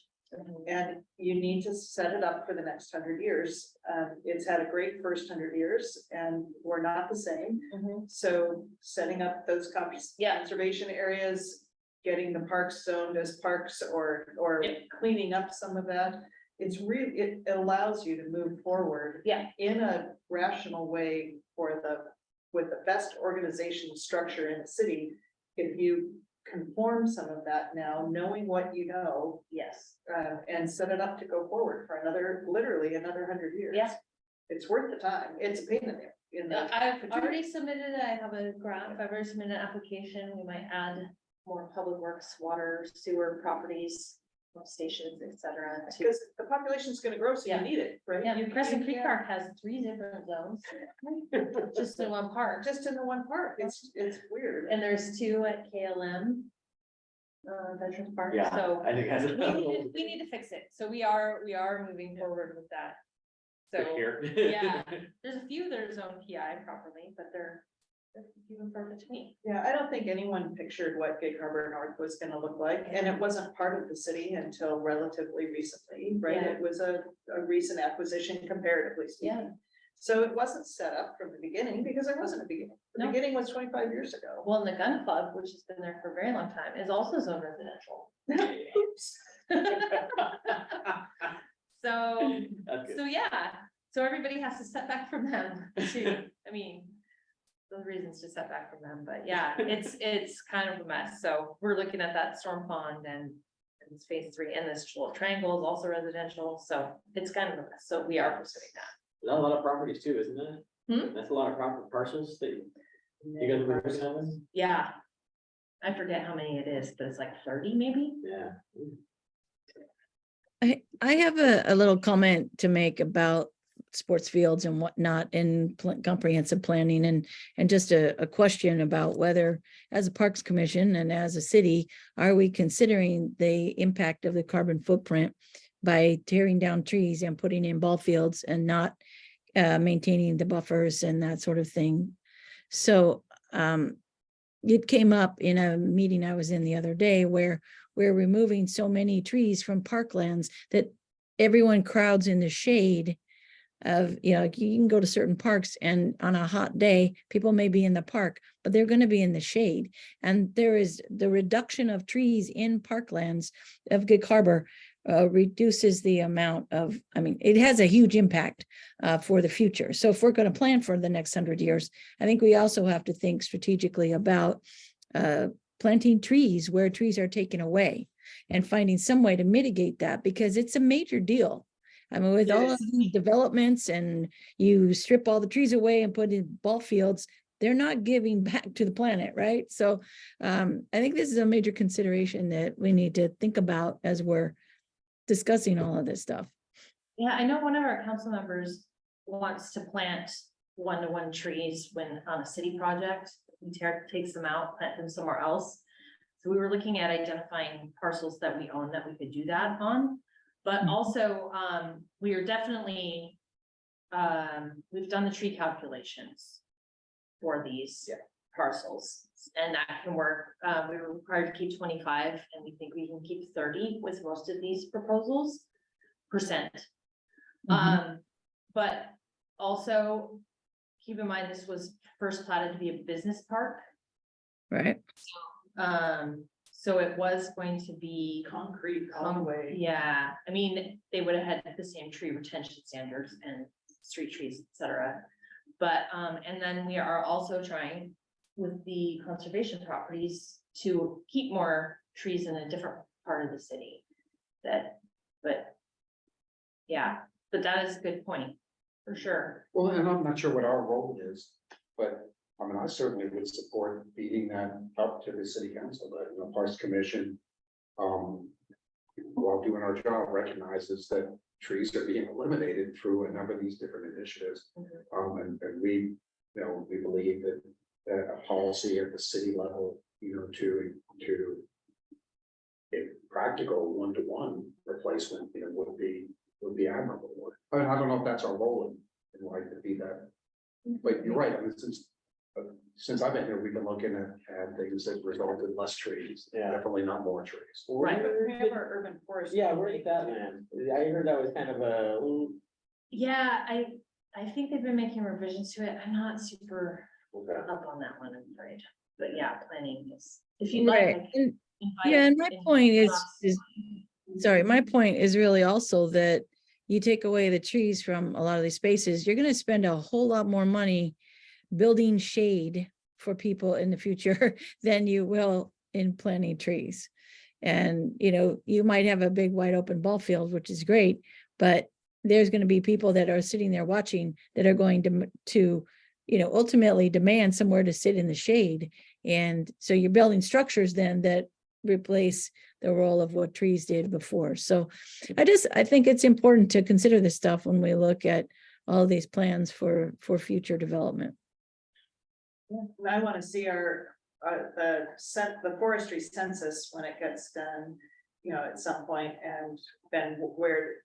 you need to set it up for the next 100 years. It's had a great first 100 years, and we're not the same. Mhm. So setting up those Yeah. conservation areas, getting the parks zoned as parks, or Yeah. cleaning up some of that. It allows you to move forward. Yeah. In a rational way with the best organization structure in the city. If you conform some of that now, knowing what you know, Yes, and set it up to go forward for literally another 100 years. Yeah. It's worth the time. It's a pain in the. I've already submitted, I have a grant, if I've already submitted an application, we might add more public works, water, sewer properties, pump stations, et cetera. to- Because the population's gonna grow, so you Yeah. need it, right? Yeah, You Crescent Creek can't- Park has 3 different zones, just in one park, Just in the one park. It's weird. and there's 2 at KLM. Veterans Park, Yeah, so I think that's. we need to fix it, so we are moving forward with that. So, Here. yeah. there's a few that are zoned PI properly, but they're few and far between. Yeah, I don't think anyone pictured what Gig Harbor North was gonna look like, and it wasn't part of the city until relatively recently, right? Yeah. It was a recent acquisition comparatively speaking. Yeah. So it wasn't set up from the beginning, because there wasn't a beginning. The No. beginning was 25 years ago. Well, and the gun club, which has been there for a very long time, is also zoned residential. Oops. So, That's good. so yeah, so everybody has to step back from them too. I mean, those reasons to step back from them, but yeah, it's kind of a mess. So we're looking at that Storm Pond and it's phase 3, and this little triangle is also residential, so it's kind of a mess. So we are pursuing that. That's a lot of properties too, isn't it? Hmm? That's a lot of proper parcels that you guys were working on. Yeah. I forget how many it is, but it's like 30 maybe? Yeah. I have a little comment to make about sports fields and whatnot in comprehensive planning, and just a question about whether, as a Parks Commission and as a city, are we considering the impact of the carbon footprint by tearing down trees and putting in ball fields and not maintaining the buffers and that sort of thing. So it came up in a meeting I was in the other day where we're removing so many trees from parklands that everyone crowds in the shade of, you can go to certain parks and on a hot day, people may be in the park, but they're going to be in the shade. And there is the reduction of trees in parklands of Gig Harbor reduces the amount of, it has a huge impact for the future. So if we're going to plan for the next 100 years, I think we also have to think strategically about planting trees where trees are taken away and finding some way to mitigate that, because it's a major deal. With all of these developments and you strip all the trees away and put in ball fields, they're not giving back to the planet, right? So I think this is a major consideration that we need to think about as we're discussing all of this stuff. Yeah, I know one of our council members wants to plant 1-to-1 trees when on a city project. He takes them out, plant them somewhere else. So we were looking at identifying parcels that we own that we could do that on. But also, we are definitely, we've done the tree calculations for these parcels, and that can work. We were required to keep 25, and we think we can keep 30 with most of these proposals %. But also keep in mind, this was first platted to be a business park. Right. So it was going to be Concrete all the way. yeah, they would have had the same tree retention standards and street trees, et cetera. But, and then we are also trying with the conservation properties to keep more trees in a different part of the city. But that is a good point, for sure. Well, and I'm not sure what our role is But, I mean, I certainly would support feeding that up to the city council, but, you know, Parks Commission. While doing our job, recognizes that trees are being eliminated through a number of these different initiatives. And we, you know, we believe that a policy at the city level, you know, to if practical one-to-one replacement, you know, would be admirable. I mean, I don't know if that's our role in life to be that. But you're right, I mean, since I've been here, we've been looking at things that result in less trees, Yeah. definitely not more trees. Right. But we have our urban forest. Yeah, where did that land? I heard that was kind of a. Yeah, I think they've been making revisions to it. I'm not super Okay. up on that one, I'm afraid. But yeah, planning is, if you'd like. I Right, can and invite yeah, and my in point is, class. sorry, my point is really also that you take away the trees from a lot of these spaces, you're gonna spend a whole lot more money building shade for people in the future than you will in planting trees. And, you know, you might have a big wide open ball field, which is great, but there's gonna be people that are sitting there watching that are going to, you know, ultimately demand somewhere to sit in the shade. And so you're building structures then that replace the role of what trees did before. So I think it's important to consider this stuff when we look at all of these plans for future development. I want to see our, the forestry census when it gets done, you know, at some point, and then where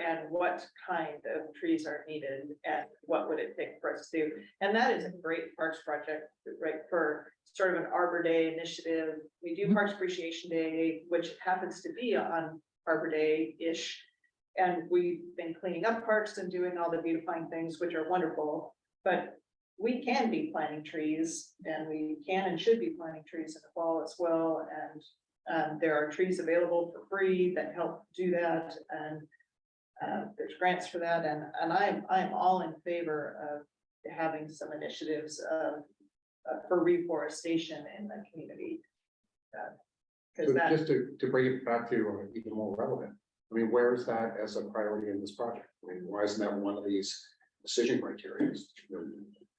and what kind of trees are needed and what would it take for us to do? And that is a great parks project, right, for sort of an Arbor Day initiative. We do Parks Appreciation Day, which happens to be on Arbor Day-ish. And we've been cleaning up parks and doing all the beautifying things, which are wonderful, but we can be planting trees, and we can and should be planting trees in the fall as well. And there are trees available for free that help do that, and there's grants for that, and I'm all in favor of having some initiatives for reforestation in the community. So Because that, just to bring it back to even more relevant, I mean, where is that as a priority in this project? I mean, why isn't that one of these decision criteria?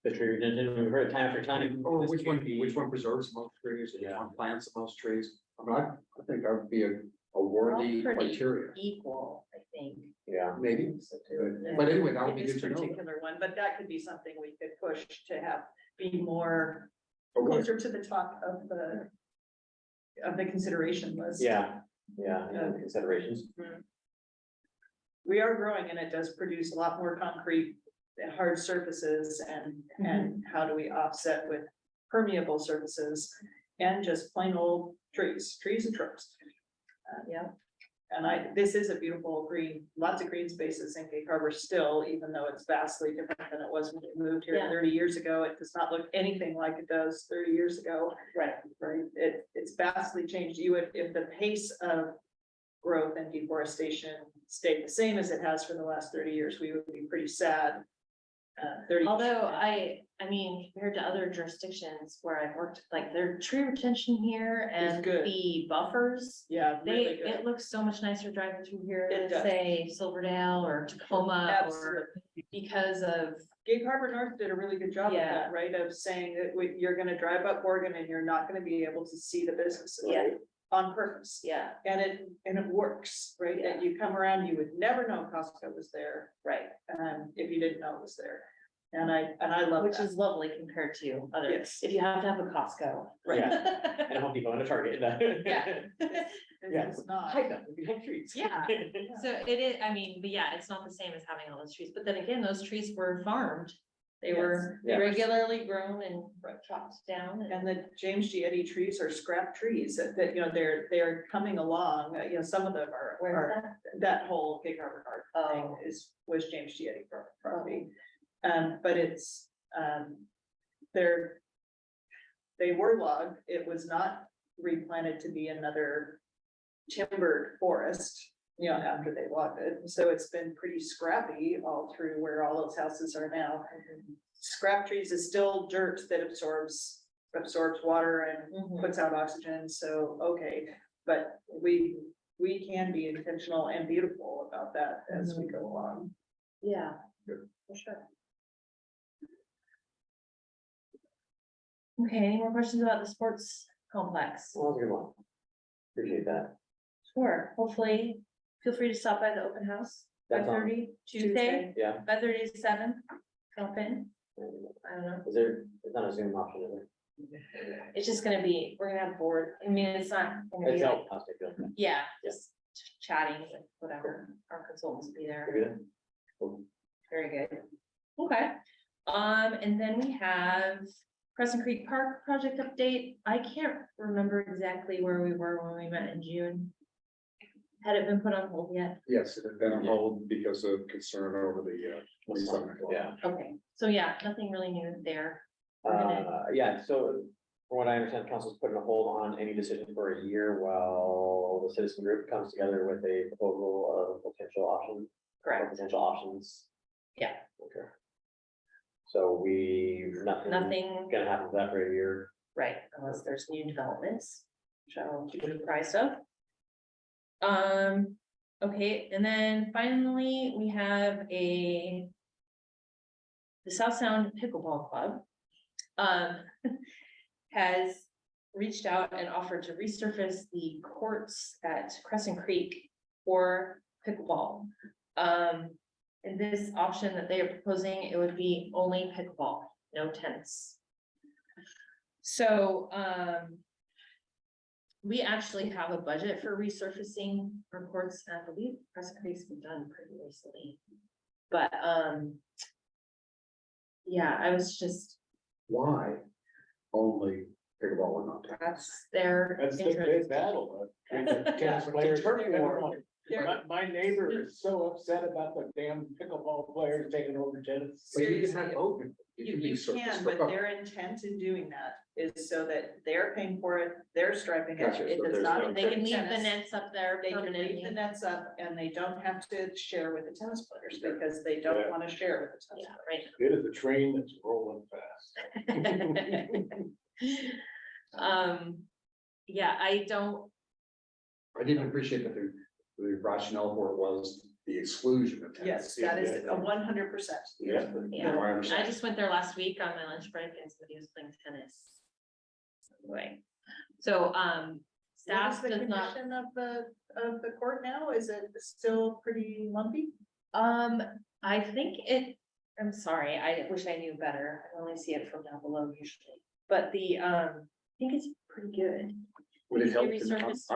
The tree retention, we've heard it time after time. Or This which could be- one preserves the most trees, which Yeah. one plants the most trees? I mean, I think that would be a worthy Pretty criteria, Equal, I think. Yeah. maybe. so too. But anyway, that would be This good to know. particular one, but that could be something we could push to have be more Okay. closer to the top of the consideration list. Yeah, considerations. We are growing, and it does produce a lot more concrete, hard surfaces, and how do we offset with permeable surfaces and just plain old trees and shrubs. Yeah, and this is a beautiful green, lots of green spaces in Gig Harbor still, even though it's vastly different than it was when we moved here Yeah. 30 years ago. It does not look anything like it does 30 years ago. Right. Right, it's vastly changed. You would, if the pace of growth and deforestation stayed the same as it has for the last 30 years, we would be pretty sad. 30 Although I mean, compared to other jurisdictions where I've worked, like their tree retention here and good. the buffers. Yeah, really It good. looks so much nicer driving through here It than does. say Silverdale or Tacoma Absolutely. or because of, Gig Harbor North did a really good job of Yeah. that, right? Of saying that you're gonna drive up Morgan and you're not gonna be able to see the businesses. Yeah. On purpose. yeah, And it works, right? Yeah. And you come around, you would never know Costco was there, right, if you didn't know it was there. And I love which that. is lovely compared to others. Yes. If you have to have a Costco. Right. And a Home Depot and a Target. Yeah. Yeah. It's not. Hide them behind trees. Yeah. So it is, I mean, but yeah, it's not the same as having all those trees, but then again, those trees were farmed. They were Yes. Yeah. regularly grown and chopped down. And the James G. Eddy trees are scrap trees that, you know, they're coming along, you know, some of them are. Where's That whole Gig Harbor Park Oh. thing was James G. Eddy property. But it's, they were logged, it was not replanted to be another timbered forest, you know, after they logged it, so it's been pretty scrappy all through where all those houses are now. Scrap trees is still dirt that absorbs water and Mhm. puts out oxygen, so, okay, but we can be intentional and beautiful about that as we go along. Yeah, Good. for sure. Okay, any more questions about the sports complex? Well, that was a good one. Appreciate that. Sure, hopefully, feel free to stop by the open house, That's on. 5:30, Tuesday, Yeah. 5:30 to 7. Jump in, I don't know, Is there, it's not a Zoom option, is it's just gonna be, we're gonna have board, I mean, it's not gonna it? be It's like, out. I'll take it. yeah, just chatting with whatever, our consultants will be there. Good. Cool. Very good. Okay, and then we have Crescent Creek Park project update. I can't remember exactly where we were when we met in June. Had it been put on hold yet? Yes, it had been on hold because of concern over the 27 o'clock. Yeah. Okay, so yeah, nothing really new there. We're gonna- Yeah, so from what I understand, council's putting a hold on any decision for a year while the citizen group comes together with a proposal of potential options. Or Correct, potential options. Yeah. Okay. So nothing, gonna happen with that for a year. right, unless there's new developments, which I will keep you apprised of. Okay, and then finally, we have the South Sound Pickleball Club. Has reached out and offered to resurface the courts at Crescent Creek for pickleball. And this option that they are proposing, it would be only pickleball, no tennis. So, we actually have a budget for resurfacing our courts, and I believe Crescent Creek's been done pretty recently. But, yeah, I was just, Why only pickleball and not tennis? that's their. That's the interest. big battle. Tennis players. My neighbor is so upset about the damn pickleball players taking over tennis. But you can Seriously, have both. You be can, surface but pickup. their intent in doing that is so that they're paying for it, they're striping it. Gotcha, It so does there's not. no- They can leave the tennis. nets up there They can leave the permanently. nets up and they don't have to share with the tennis players because they don't Yeah. want to share with the tennis. Yeah, right. It is a train that's rolling fast. Yeah, I don't, I didn't appreciate that the rationale for it was the exclusion of tennis. Yes, that is a 100%. Yeah. yeah, No, I I understand. just went there last week on my lunch break and somebody was playing tennis. Anyway, so, What staff is the does not, condition of the court now? Is it still pretty lumpy? I think it, I'm sorry, I wish I knew better. I only see it from down below usually. But I think it's pretty good. Would it help? Maybe surface-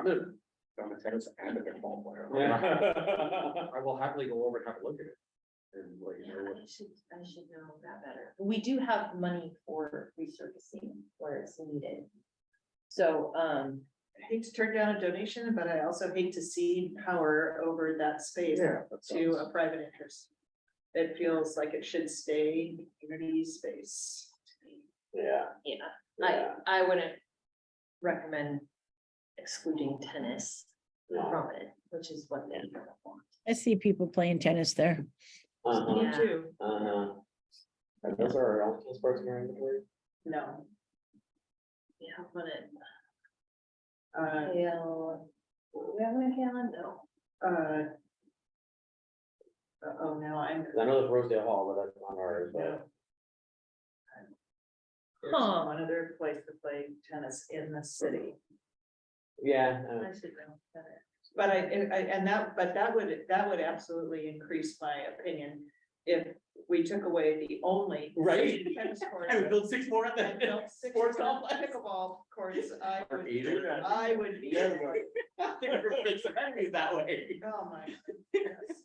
I'm a tennis and a pickleball player. I will happily go over and have a look at it. And let you know Yeah, what. I should know that better. We do have money for resurfacing where it's needed. So, I hate to turn down a donation, but I also hate to cede power over that space that to sounds- a private interest. It feels like it should stay community space. Yeah. yeah, Yeah. I wouldn't recommend excluding tennis No. from it, which is what they want. I see people playing tennis there. Uh-huh. Yeah. Too, Uh-huh. And those are our own team sports in our inventory. no, Yeah, but it, uh, Hale, we have a Hale, no. oh, no, I'm. 'Cause I know there's Rosedale Hall, but that's not ours, but. No. There's Huh. one other place to play tennis in the city, Yeah. I should know better. but that would absolutely increase my opinion. If we took away the only. Right. Tennis courts. I would build 6 more at and the built six sports more complex. Pickleball courts, I Or would, either. I would be. There we go. They were fixing enemies that way. Oh, my goodness.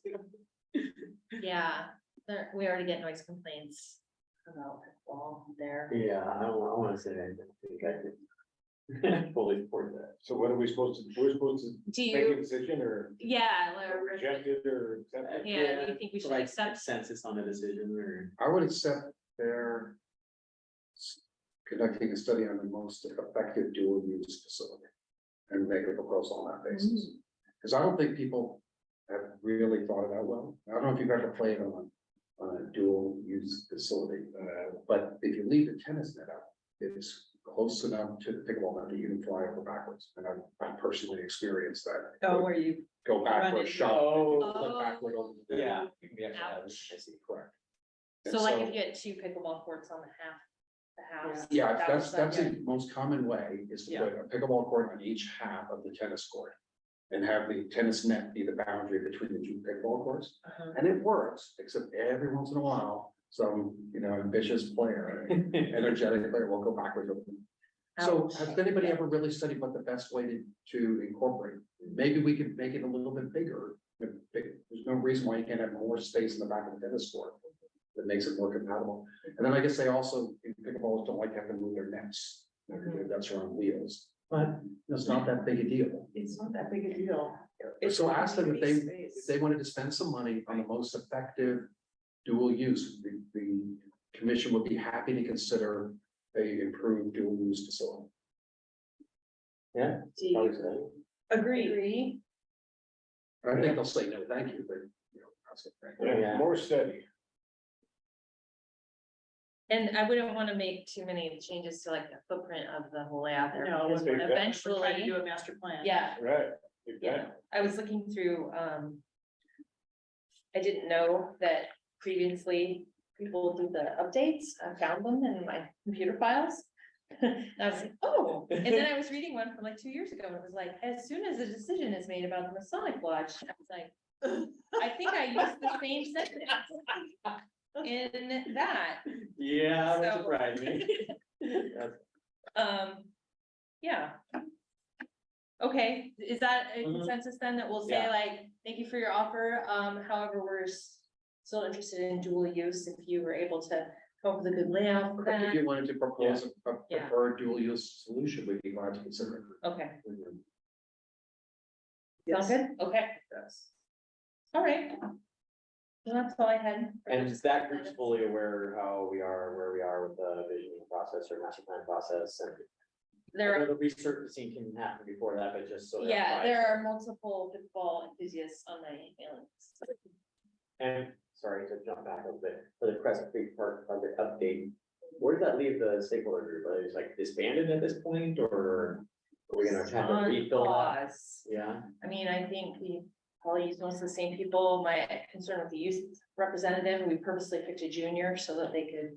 Yeah, there, we already get noise complaints about pickleball there. Yeah, I wanna say that. I think I did. Fully support that. So what are we supposed to, we're supposed to Do make a you, decision or yeah, reject it or accept it? yeah, do you think we should Like accept? consensus on a decision or? I would accept their conducting a study on the most effective dual use facility and make a proposal on that basis. Because I don't think people have really thought it out well. I don't know if you've ever played on a dual use facility, but if you leave the tennis net out, it's close enough to the pickleball net that you can fly over backwards. And I've personally experienced that. Oh, where you, Go backward, into- shot, Oh. flip backward over the. Yeah. We actually have Ouch. this, I see. Correct. So like if you had 2 pickleball courts on the half halves. Yeah, That that's, was that's the- the most common way is to Yeah. put a pickleball court on each half of the tennis court. And have the tennis net be the boundary between the two pickleball courts. Uh-huh. And it works, except every once in a while, some, ambitious player, energetic player will go backwards. So Ouch. has anybody ever really studied what the best way to incorporate? Maybe we could make it a little bit bigger. There's no reason why you can't have more space in the back of the tennis court. That makes it more compatible. And then I guess they also, pickleballs don't like to have to move their nets. That's on wheels, but it's not that big a deal. It's not that big a deal. So ask them if Space. if they wanted to spend some money on the most effective dual use, the commission would be happy to consider a improved dual use facility. Yeah. Do you agree? Agree. I think they'll say no, thank you, but, that's it. Yeah. More study. And I wouldn't want to make too many changes to like the footprint of the whole layout there. No, because we're We're trying to eventually, do a master plan. yeah, Right. yeah. I was looking through, I didn't know that previously people do the updates. I found them in my computer files. And I was like, oh, and then I was reading one from like 2 years ago, and it was like, as soon as a decision is made about the Masonic Lodge, I was like, I think I used the same sentence in that. Yeah, that So- surprised me. Yeah. Okay, is that a Mhm. consensus then that we'll say Yeah. like, thank you for your offer, however, we're still interested in dual use if you were able to come up with a good layout for If that? you wanted to propose a Yeah. preferred dual use solution, we'd be glad to consider it. Okay, Yes. sound good? Okay, Yes. all right. Well, that's all I had. for And this that group's item. fully aware how we are, where we are with the visioning process or master plan process and. There are The resurfacing can happen before that, but just so. they're Yeah, apprised. there are multiple football enthusiasts on my mailing list. And, sorry to jump back a little bit, for the Crescent Creek Park project update, where does that leave the stakeholder group? Are they just like disbanded at this point, or are we gonna have to On refill that? pause. Yeah, I mean, I think we probably use most of the same people. My concern with the youth representative, we purposely picked a junior so that they could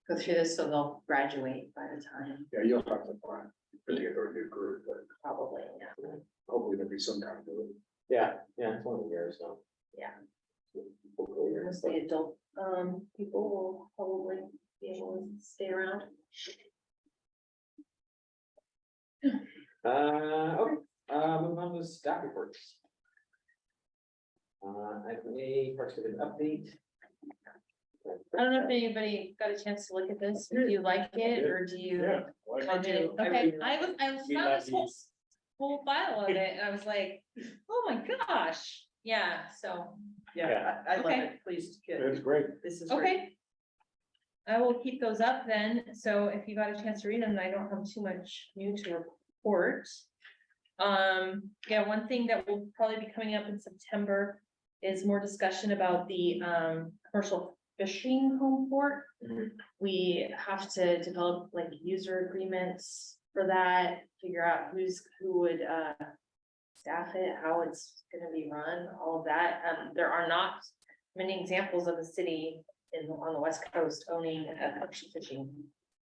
go through this, so they'll graduate by the time, Yeah, you'll have to find, put together a new group, but probably, yeah. hopefully there'll be some kind of. yeah, it's one of the years, so. Yeah. Hopefully, yeah. Mostly adult, people will probably be able to stay around. Okay, move on to staff reports. Item A, Parks and Rec update. I don't know if anybody got a chance to look at this, if you like it, or do you? Yeah. why I not? did, I okay, do. I We found love this whole, these. whole file of it, and I was like, oh my gosh, yeah, so, Yeah, I love Okay. it. Please, That's kid. great. This is great. okay. I will keep those up then, so if you got a chance to read them, I don't have too much new to report. Yeah, one thing that will probably be coming up in September is more discussion about the, commercial fishing home port. Mhm. We have to develop like user agreements for that, figure out who would, staff it, how it's gonna be run, all of that. There are not many examples of a city on the west coast owning a commercial fishing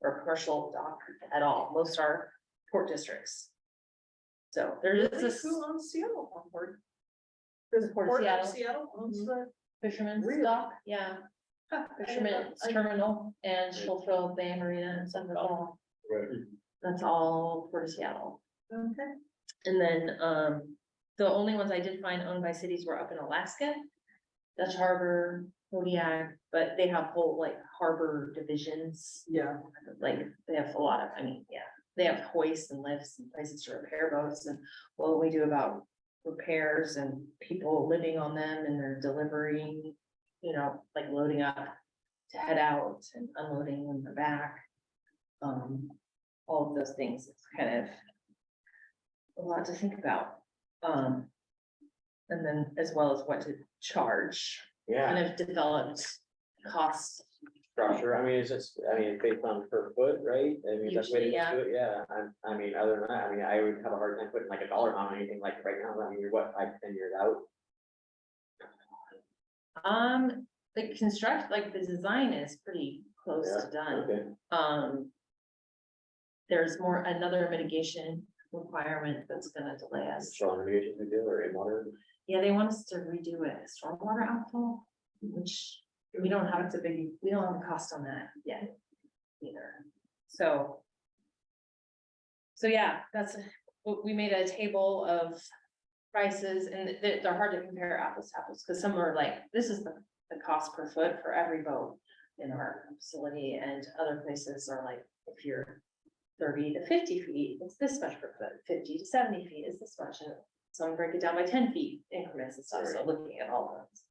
or commercial dock at all. Most are port districts. So there is Really? this Who owns Seattle on board? There's Port of Seattle. Seattle owns Mhm. the. fisherman's Really? dock, yeah, Huh, I didn't know- fisherman's I- terminal and Schultz Bay Marina and stuff like that. Right. That's all Port of Seattle. Okay. And then, the only ones I did find owned by cities were up in Alaska. Dutch Harbor, Kodiak, but they have whole like harbor divisions, Yeah. like they have a lot of, I mean, yeah. They have hoists and lifts and places to repair boats and what we do about repairs and people living on them and their delivery. Like loading up to head out and unloading when they're back. All of those things, it's kind of a lot to think about. And then as well as what to charge, Yeah, kind of developed cost. structure, I mean, it's just, it's based on per foot, right? I mean, that's the way to Usually, yeah. do it, yeah, I mean, other than that, I would have a hard time putting like a dollar amount on anything like right now, I mean, you're what, 5-10 years out? The construct, like the design is pretty close to done. Okay, there's another mitigation requirement that's gonna delay us. Strong mitigation we do, or in water. Yeah, they want us to redo it, stormwater outfall, which we don't have we don't have a cost on that yet either. So yeah, we made a table of prices, and they're hard to compare apples to apples, because some are like, this is the cost per foot for every boat in our facility, and other places are like, if you're 30 to 50 feet, it's this much per foot, 50 to 70 feet is this much, and some break it down by 10 feet increments and stuff, so looking at all those.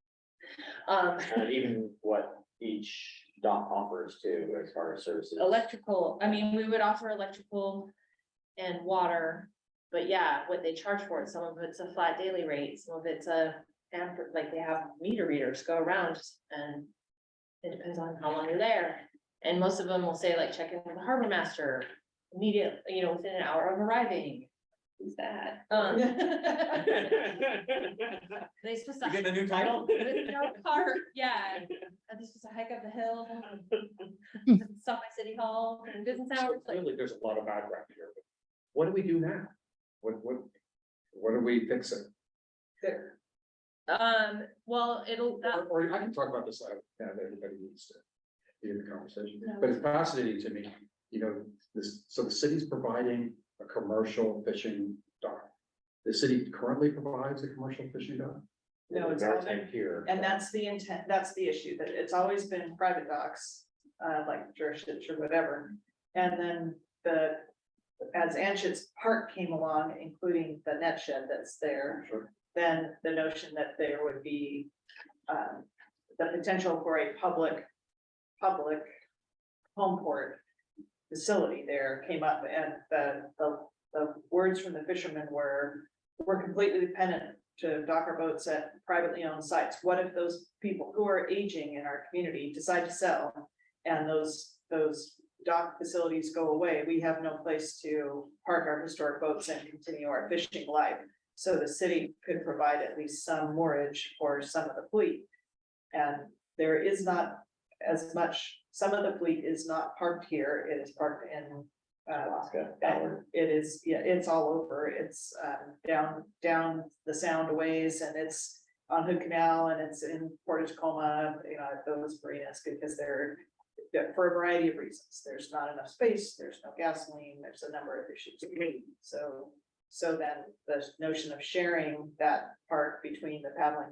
And even what each dock offers too, as far as services. Electrical, I mean, we would offer electrical and water, but yeah, what they charge for it, some of it's a flat daily rate, some of it's like they have meter readers go around, and it depends on how long you're there. And most of them will say like, check in with the harbor master immediately, within an hour of arriving. Who's that? They supposed to. You getting a new title? With no car, yeah. Are they supposed to hike up the hill? Stop by City Hall and business So hours? Like, clearly, there's a lot of background here. but What do we do now? What are we fixing? well, Or I can talk about this, everybody needs to be in the conversation, No. but it's fascinating to me, so the city's providing a commercial fishing dock. The city currently provides a commercial fishing dock. No, it's all Maritime pier. And that's the intent, that's the issue, that it's always been private docks, like Juristich or whatever. And then as Anschutz Park came along, including the net shed that's there, Sure. then the notion that there would be the potential for a public home port facility there came up, and the words from the fishermen were, we're completely dependent to dock our boats at privately owned sites. What if those people who are aging in our community decide to sell, and those dock facilities go away? We have no place to park our historic boats and continue our fishing life. So the city could provide at least some moorage for some of the fleet. And there is not as much, some of the fleet is not parked here, it is parked in Alaska. and it is, yeah, it's all over, it's down the sound a ways, and it's on Hood Canal, and it's in Port of Tacoma, at those marinas, because they're for a variety of reasons. There's not enough space, there's no gasoline, there's a number of issues. So then the notion of sharing that part between the paddling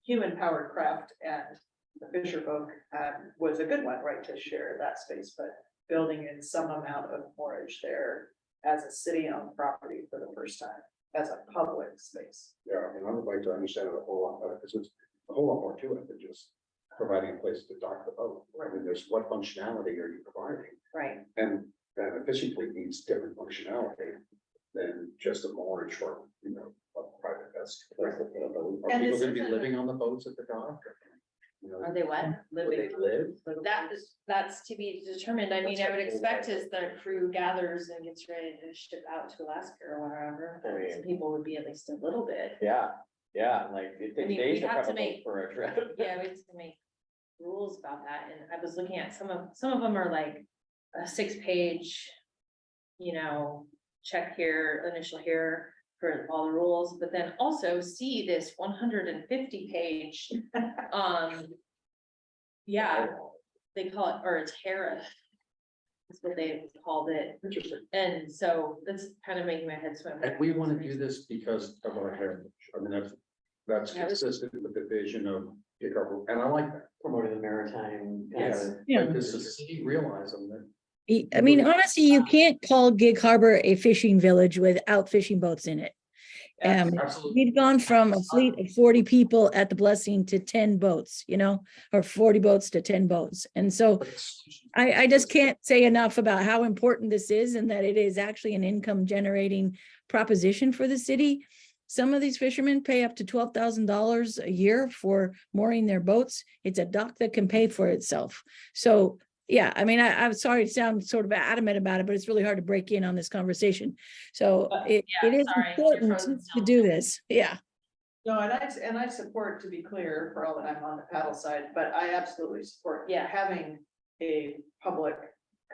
human powered craft and the fisher folk was a good one, right, to share that space, but building in some amount of moorage there as a city-owned property for the first time, as a public space. Yeah, I would like to understand it a whole lot better, because it's a whole lot more to it than just providing a place to dock the boat. I mean, there's what functionality are you providing? Right. And a fishing fleet needs different functionality than just a moorage for, a private vessel. Are people And this gonna be isn't- living on the boats at the dock? are they what? Will they live? That's to be determined. I mean, I would expect as the crew gathers and gets ready to ship out to Alaska or wherever, I mean- some people would be at least a little bit. Yeah, like it takes mean, days we to have prep to a boat make- for a trip. Yeah, we have to make rules about that, and I was looking at some of them are like a 6-page, check here, initial here for all the rules, but then also see this 150-page, yeah, they call it, or a tariff. That's what they called it, Interesting. and so that's kind of making my head swim. And we want to do this because of our heritage. I mean, that's Yeah, this- consistent with the vision of Gig Harbor, and I like that. Promoting the maritime. Yes. Yeah. Because the city realizing that. I mean, honestly, you can't call Gig Harbor a fishing village without fishing boats in it. Absolutely. We've gone from a fleet of 40 people at the Blessing to 10 boats, or 40 boats to 10 boats. And so I just can't say enough about how important this is, and that it is actually an income generating proposition for the city. Some of these fishermen pay up to $12,000 a year for mooring their boats. It's a dock that can pay for itself. So yeah, I mean, I'm sorry to sound sort of adamant about it, but it's really hard to break in on this conversation. So it Yeah, is sorry, important you're frozen to still. do this. Yeah. No, and I support, to be clear, for all that I'm on the paddle side, but I absolutely support Yeah. having a public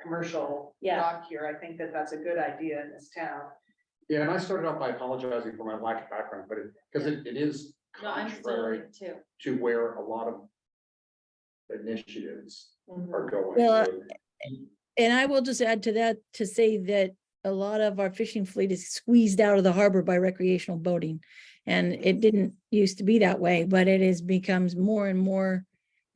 commercial Yeah. dock here. I think that that's a good idea in this town. Yeah, and I started off by apologizing for my lack of background, but because it is No, I'm still contrary like too. to where a lot of initiatives Mhm. are going. Well, So, And I will just add to that to say that a lot of our fishing fleet is squeezed out of the harbor by recreational boating. And it didn't used to be that way, but it is becomes more and more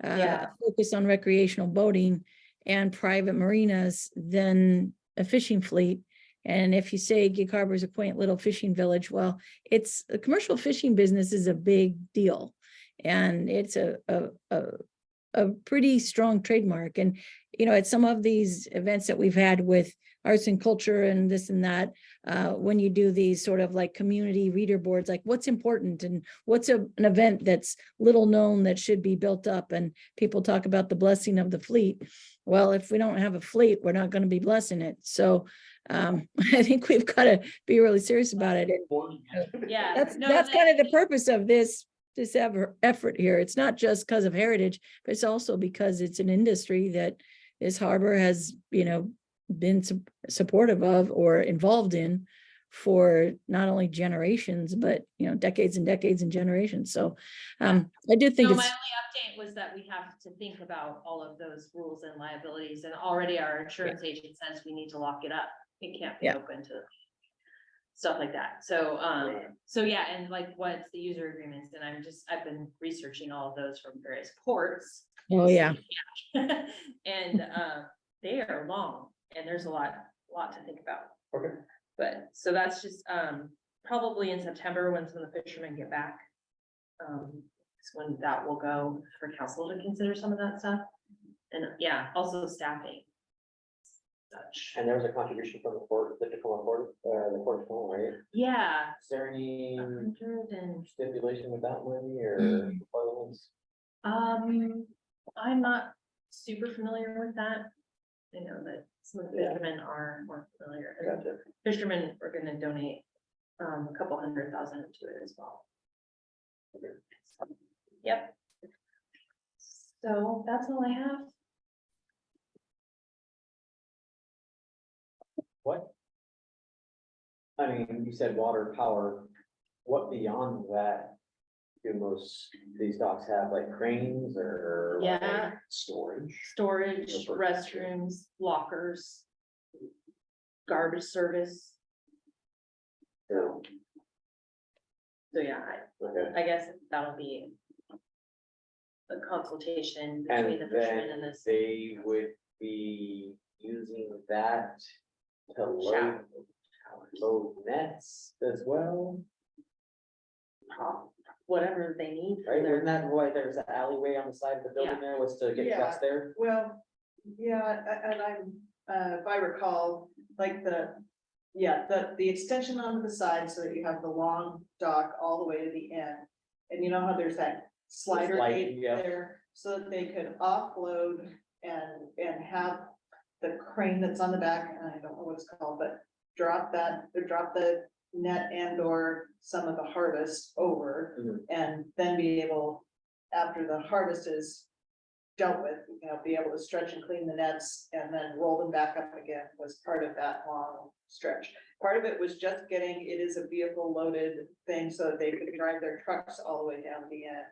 Yeah. focused on recreational boating and private marinas than a fishing fleet. And if you say Gig Harbor is a quaint little fishing village, well, it's a commercial fishing business is a big deal. And it's a pretty strong trademark. And, you know, at some of these events that we've had with arts and culture and this and that, when you do these sort of like community reader boards, like what's important and what's an event that's little known that should be built up, and people talk about the blessing of the fleet. Well, if we don't have a fleet, we're not going to be blessing it. So I think we've got to be really serious about it. And Yeah. that's no, that's that- kind of the purpose of this effort here. It's not just because of heritage, but it's also because it's an industry that this harbor has, you know, been supportive of or involved in for not only generations, but, you know, decades and decades and generations. So I do think No, my it's, only update was that we have to think about all of those rules and liabilities, and already our insurance agent says we need to lock it up. It can't be Yeah. open to stuff like that. So, so yeah, and like what's the user agreements, and I've been researching all of those from various ports. oh, yeah. And, they are long, and there's a lot to think about. Okay. But, so that's just, probably in September when some of the fishermen get back. Is when that will go for council to consider some of that stuff. And yeah, also staffing. Such, And there was a contribution from the port, the Tacoma port, the port of Tacoma, right? yeah. Is there any 100 and, stipulation with that money or requirements? I'm not super familiar with that. I know that some of the Yeah. fishermen are more familiar. And Gotcha. fishermen are gonna donate, a couple $100,000 to it as well. Yep. So that's all I have. What? I mean, you said water, power, what beyond that? Do most, these docks have like cranes or? like, Yeah. storage. Storage, Yeah, for- restrooms, lockers. Garbage service. So. So yeah, Okay, I guess that'll be. A consultation and between the fishermen then and this. they would be using that to Shower. load nets as well, Whatever they need. for right? their- Isn't that why there's an alleyway on the side of the building Yeah. there was to get Yeah. trucks there? Well, yeah, and if I recall, like the extension onto the side so that you have the long dock all the way to the end. And you know how there's that slider Sliding, gate yeah. there, so that they could offload and have the crane that's on the back, and I don't know what it's called, but drop the net and or some of the harvest over. Mhm. And then be able, after the harvest is dealt with, you know, be able to stretch and clean the nets and then roll them back up again was part of that long stretch. Part of it was just getting, it is a vehicle loaded thing so that they could drive their trucks all the way down to the end.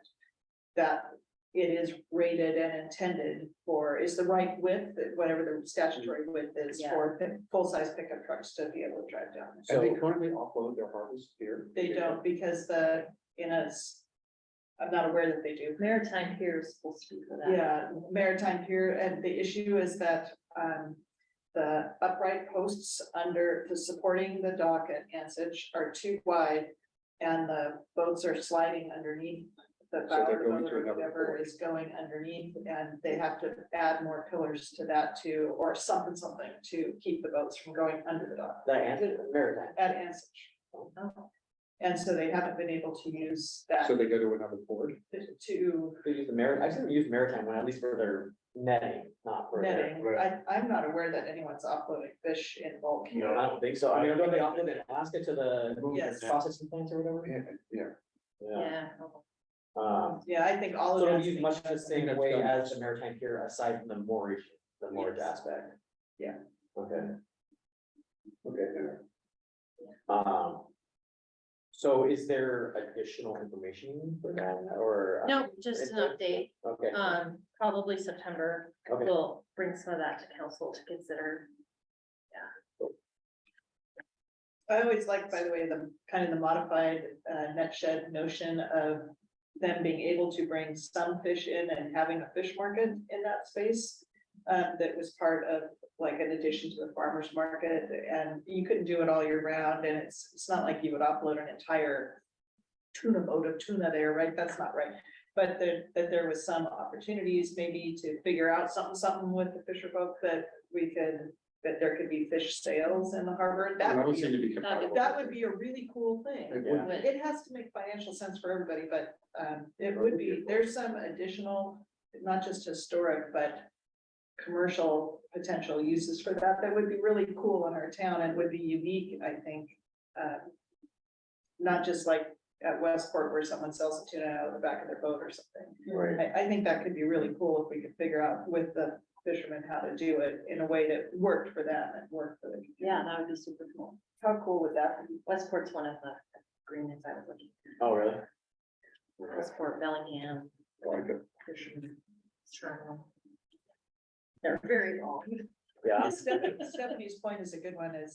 That it is rated and intended for, is the right width, whatever the statutory width is Yeah. for full-size pickup trucks to be able to drive down. And So- they currently offload their harvest here. They don't, because I'm not aware that they do. Maritime Pier is supposed to be for that. Yeah, maritime pier, and the issue is that, the upright posts under the supporting the dock at Ansage are too wide. And the boats are sliding underneath, the So they're bower going boat to or another whatever port. is going underneath, and they have to add more pillars to that too, or something to keep the boats from going under the dock That answered maritime. at Ansage. And so they haven't been able to use that So they go to another port. to They use the I've seen them use maritime one, at least for their netting, not for their. netting. I'm not aware that anyone's offloading fish in bulk I here. don't think so. I mean, don't they offload in Alaska to the Yes. processing plants or whatever? Yeah. Yeah. Yeah, I think all of So it'll that's use being much the done. same way as the maritime pier, aside from the mortgage aspect. Yeah. Okay. Okay. So is there additional information for that or? No, just an update. Okay, Probably September, okay. we'll bring some of that to council to consider. I always like, by the way, the kind of the modified net shed notion of them being able to bring some fish in and having a fish market in that space. That was part of like an addition to the farmer's market, and you couldn't do it all year round, and it's not like you would offload an entire tuna boat of tuna there, right? That's not right. But that there was some opportunities maybe to figure out something with the fisher folk that that there could be fish sales in the harbor. That That would would seem be, to be compatible. that would be a really cool thing. It Yeah. would. It has to make financial sense for everybody, but it would be, there's some additional, not just historic, but commercial potential uses for that would be really cool in our town and would be unique, I think. Not just like at Westport where someone sells a tuna out of the back of their boat or something. Right. I think that could be really cool if we could figure out with the fishermen how to do it in a way that worked for them and worked for the. Yeah, that would be super cool. How cool would that be? Westport's one of the agreements I was looking Oh, really? at. Westport, Bellingham, Like it. Sherman. They're very long. Yeah. Stephanie's point is a good one, is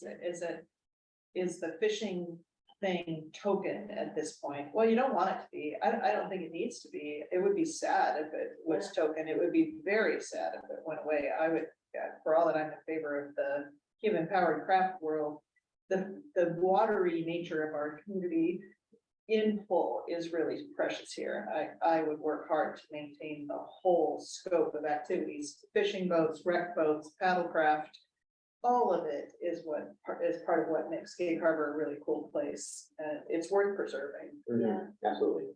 the fishing thing token at this point? Well, you don't want it to be. I don't think it needs to be. It would be sad if it was token. It would be very sad if it went away. I would, yeah, for all that I'm in favor of the human powered craft world, the watery nature of our community in full is really precious here. I would work hard to maintain the whole scope of activities, fishing boats, wreck boats, paddlecraft. All of it is part of what makes Gig Harbor a really cool place, and it's worth preserving. Mhm. Absolutely.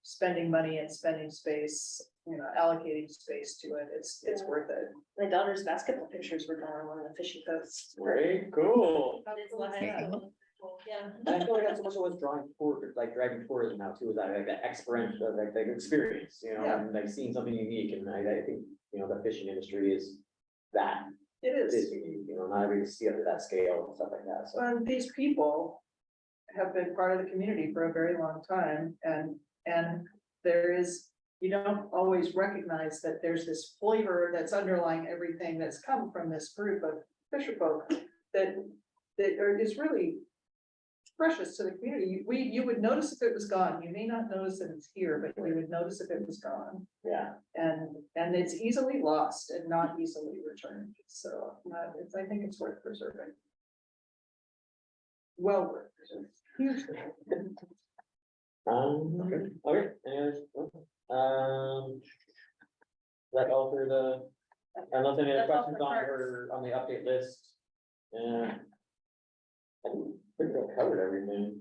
Spending money and spending space, allocating space to it, it's worth it. My daughter's basketball pictures were done on one of the fishing boats. Very cool. It's less- Yeah. And I feel like that's much of what's drawing for, like driving tourism now too, is that like the experiential, like the experience, Yeah. and like seeing something unique, and I think, the fishing industry is that. It It is is. unique, not everybody see up to that scale and stuff like that, so. And these people have been part of the community for a very long time, and there is, you don't always recognize that there's this flavor that's underlying everything that's come from this group of fisher folk that is really precious to the community. You would notice if it was gone. You may not notice that it's here, but you would notice if it was gone. Yeah, And it's easily lost and not easily returned. So I think it's worth preserving. Well worth preserving. Hugely. okay, that all for the, unless any other That's all questions for on parks. her, on the update list? I think I covered everything.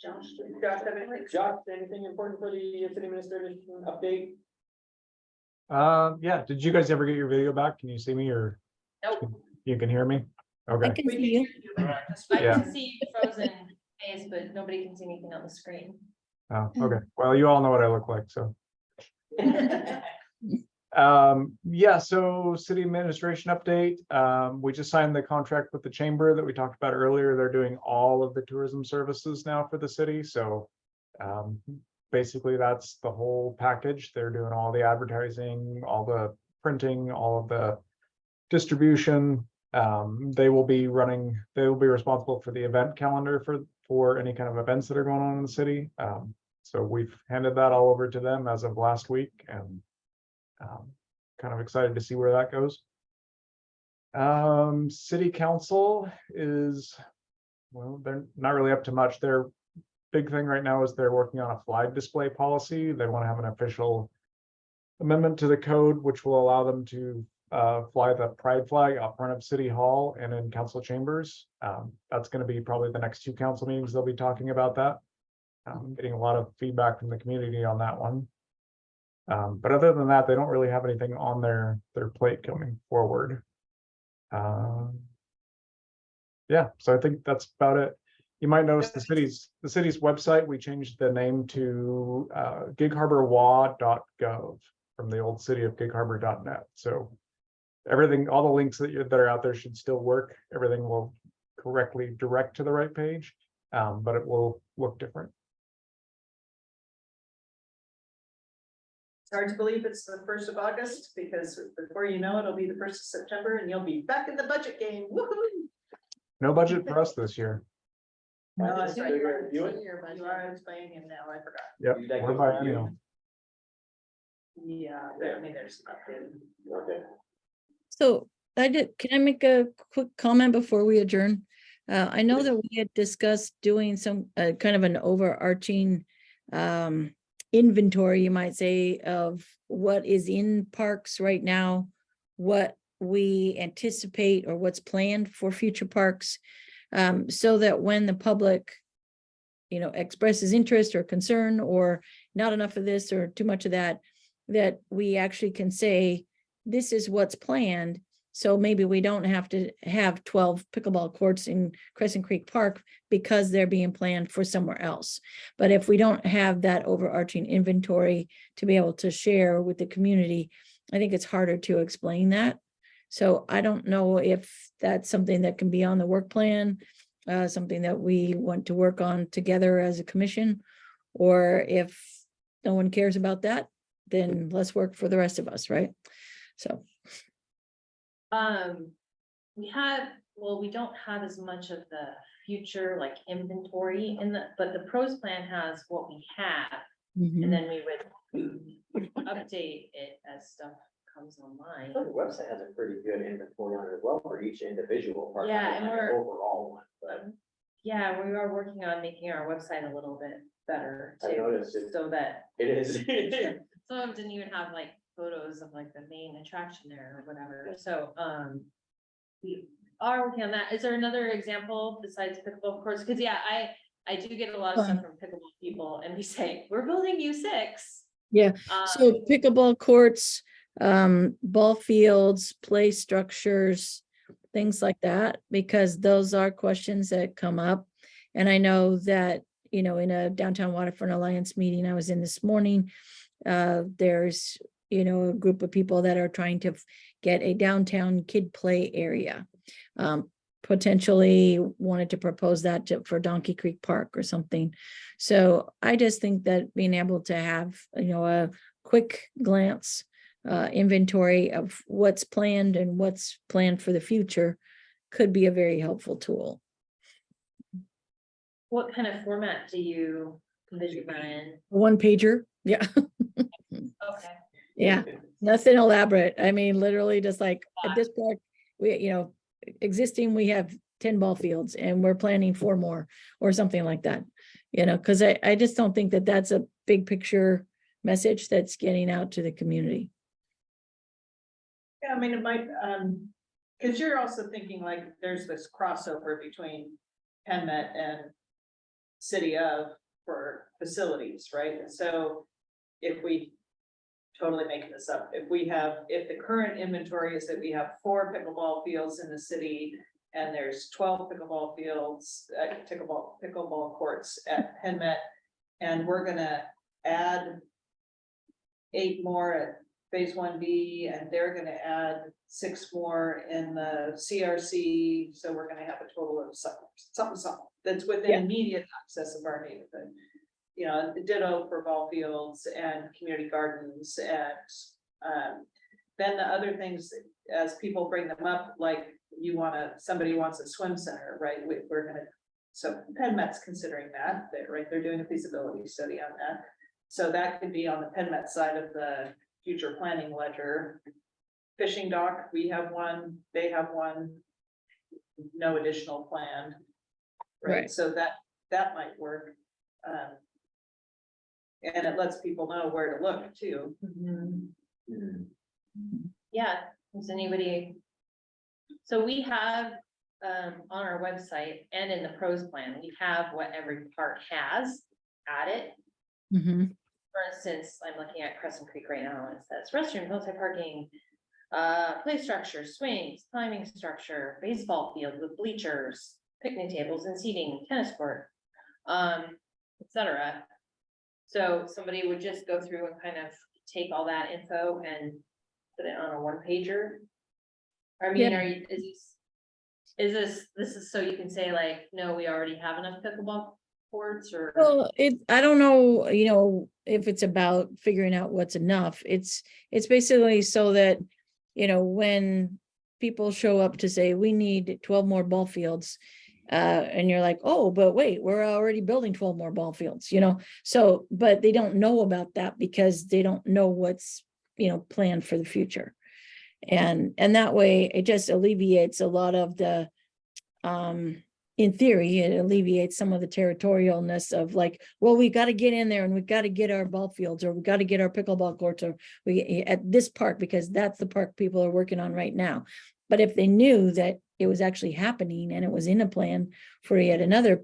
Josh. Josh, have anything? Josh, anything important for the city administrator update? Yeah, did you guys ever get your video back? Can you see me or Nope. you can hear me? I Okay, can see you. I Yeah. can see frozen face, but nobody can see anything on the screen. oh, okay. Well, you all know what I look like, so. Yeah, so city administration update. We just signed the contract with the chamber that we talked about earlier. They're doing all of the tourism services now for the city, so. Basically, that's the whole package. They're doing all the advertising, all the printing, all of the distribution. They will be responsible for the event calendar for any kind of events that are going on in the city. So we've handed that all over to them as of last week, and kind of excited to see where that goes. City council is, well, they're not really up to much. Their big thing right now is they're working on a flag display policy. They want to have an official amendment to the code, which will allow them to fly the pride flag out front of City Hall and in council chambers. That's going to be probably the next 2 council meetings. They'll be talking about that. Getting a lot of feedback from the community on that one. But other than that, they don't really have anything on their plate coming forward. Yeah, so I think that's about it. You might notice the city's website, we changed the name to gigharborwa.gov from the old city of gigharbor.net. So everything, all the links that are out there should still work. Everything will correctly direct to the right page, but it will look different. It's hard to believe it's the 1st of August, because before you know it, it'll be the 1st of September and you'll be back in the budget game. Woohoo! No budget for us this year. No, that's right. You it? Your budget. You are playing him now, I forgot. Yep, You like we're it? biennial. Yeah, I mean, there's nothing. Okay. So can I make a quick comment before we adjourn? I know that we had discussed doing some kind of an overarching inventory, you might say, of what is in parks right now, what we anticipate or what's planned for future parks, so that when the public, expresses interest or concern, or not enough of this or too much of that, that we actually can say, this is what's planned. So maybe we don't have to have 12 pickleball courts in Crescent Creek Park because they're being planned for somewhere else. But if we don't have that overarching inventory to be able to share with the community, I think it's harder to explain that. So I don't know if that's something that can be on the work plan, something that we want to work on together as a commission, or if no one cares about that, then let's work for the rest of us, right? So. We don't have as much of the future like inventory but the pros plan has what we have, and then we would update it as stuff comes online. The website has a pretty good inventory on it as well for each individual part. Yeah, and we're- Overall one, but Yeah, we are working on making our website a little bit better I too, noticed it. so that It is. some of them didn't even have like photos of like the main attraction there or whatever, so, we are working on that. Is there another example besides pickleball courts? Cause yeah, I do get a lot of stuff from pickleball people and we say, we're building U6. Yeah, so Um, pickleball courts, ball fields, play structures, things like that, because those are questions that come up. And I know that, in a Downtown Waterfront Alliance meeting I was in this morning, there's, a group of people that are trying to get a downtown kid play area. Potentially wanted to propose that for Donkey Creek Park or something. So I just think that being able to have, a quick glance inventory of what's planned and what's planned for the future could be a very helpful tool. what kind of format do you envision that in? One pager, yeah, Okay. yeah, nothing elaborate. I mean, literally just like at this park, we, existing, we have 10 ball fields and we're planning 4 more or something like that. Because I just don't think that that's a big picture message that's getting out to the community. Yeah, I mean, it might, because you're also thinking like there's this crossover between PennMet and City of for facilities, right? And so if we, totally making this up, if the current inventory is that we have 4 pickleball fields in the city and there's 12 pickleball fields, pickleball courts at PennMet, and we're gonna add 8 more at Phase 1B, and they're gonna add 6 more in the CRC, so we're gonna have a total of something that's within immediate access of our neighborhood. Ditto for ball fields and community gardens, and then the other things, as people bring them up, like somebody wants a swim center, right? We're gonna, so PennMet's considering that, they're doing a feasibility study on that. So that could be on the PennMet side of the future planning ledger. Fishing dock, we have one, they have one, no additional planned. Right, so that might work. And it lets people know where to look too. Yeah, does anybody? So we have, on our website and in the pros plan, we have what every park has added. Mhm. For instance, I'm looking at Crescent Creek right now, and it says restroom, multi-parking, play structure, swings, climbing structure, baseball field with bleachers, picnic tables and seating, tennis court, etc. So somebody would just go through and kind of take all that info and put it on a 1-pager. I mean, Yeah. are you, this is so you can say like, no, we already have enough pickleball courts or? Well, I don't know, if it's about figuring out what's enough. It's basically so that, when people show up to say, we need 12 more ball fields. And you're like, oh, but wait, we're already building 12 more ball fields, so, but they don't know about that because they don't know what's, planned for the future. And that way it just alleviates a lot of the, in theory, it alleviates some of the territorialness of like, well, we got to get in there and we got to get our ball fields, or we got to get our pickleball courts, or we at this park, because that's the park people are working on right now. But if they knew that it was actually happening and it was in a plan for yet another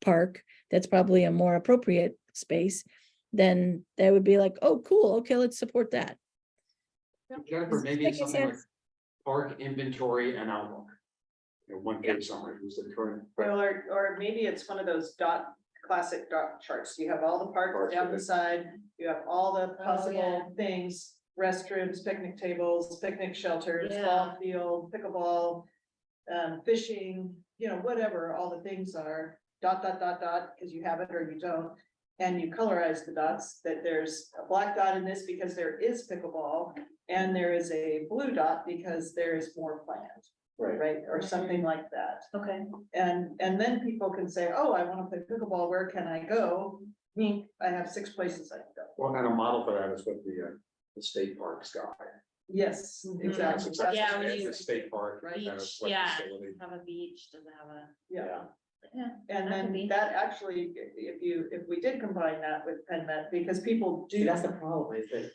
park, that's probably a more appropriate space, then they would be like, oh, cool, okay, let's support that. Jennifer, maybe Making something like sense. park inventory and outlook. One page summary, who's the current. Well, or maybe it's one of those classic dot charts. You have all the parks Parks, down okay. the side, you have all the yeah. possible things, restrooms, picnic tables, picnic shelters, Yeah. ball field, pickleball, fishing, whatever all the things are, dot, because you have it or you don't. And you colorize the dots, that there's a black dot in this because there is pickleball, and there is a blue dot because there is more planned. Right, or something like that. Okay. And then people can say, oh, I wanna play pickleball, where can I go? I have 6 places I can go. Well, and a model for that is what the state parks guy. Yes, exactly. That's Yeah, when the you- state park. Right. kind of Beach, what yeah. facility. Have a beach, doesn't have a. Yeah, Yeah. and That could be. then that actually, if we did combine that with PennMet, because people See, do. that's the problem, is that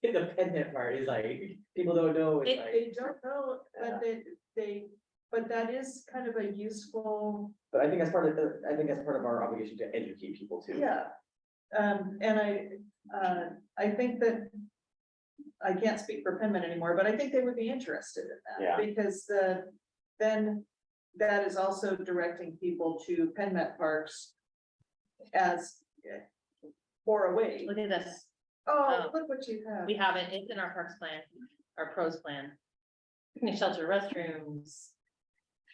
the pendant part is like, people don't know, it's like, They don't know, but but that is kind of a useful, but I think that's part of our obligation to educate people too. yeah. And I think that, I can't speak for PennMet anymore, but I think they would be interested in that. Yeah. Because then that is also directing people to PennMet parks as for a way. Look at this. Oh, look what you have. We haven't, it's in our parks plan, our pros plan. Picnic shelter, restrooms.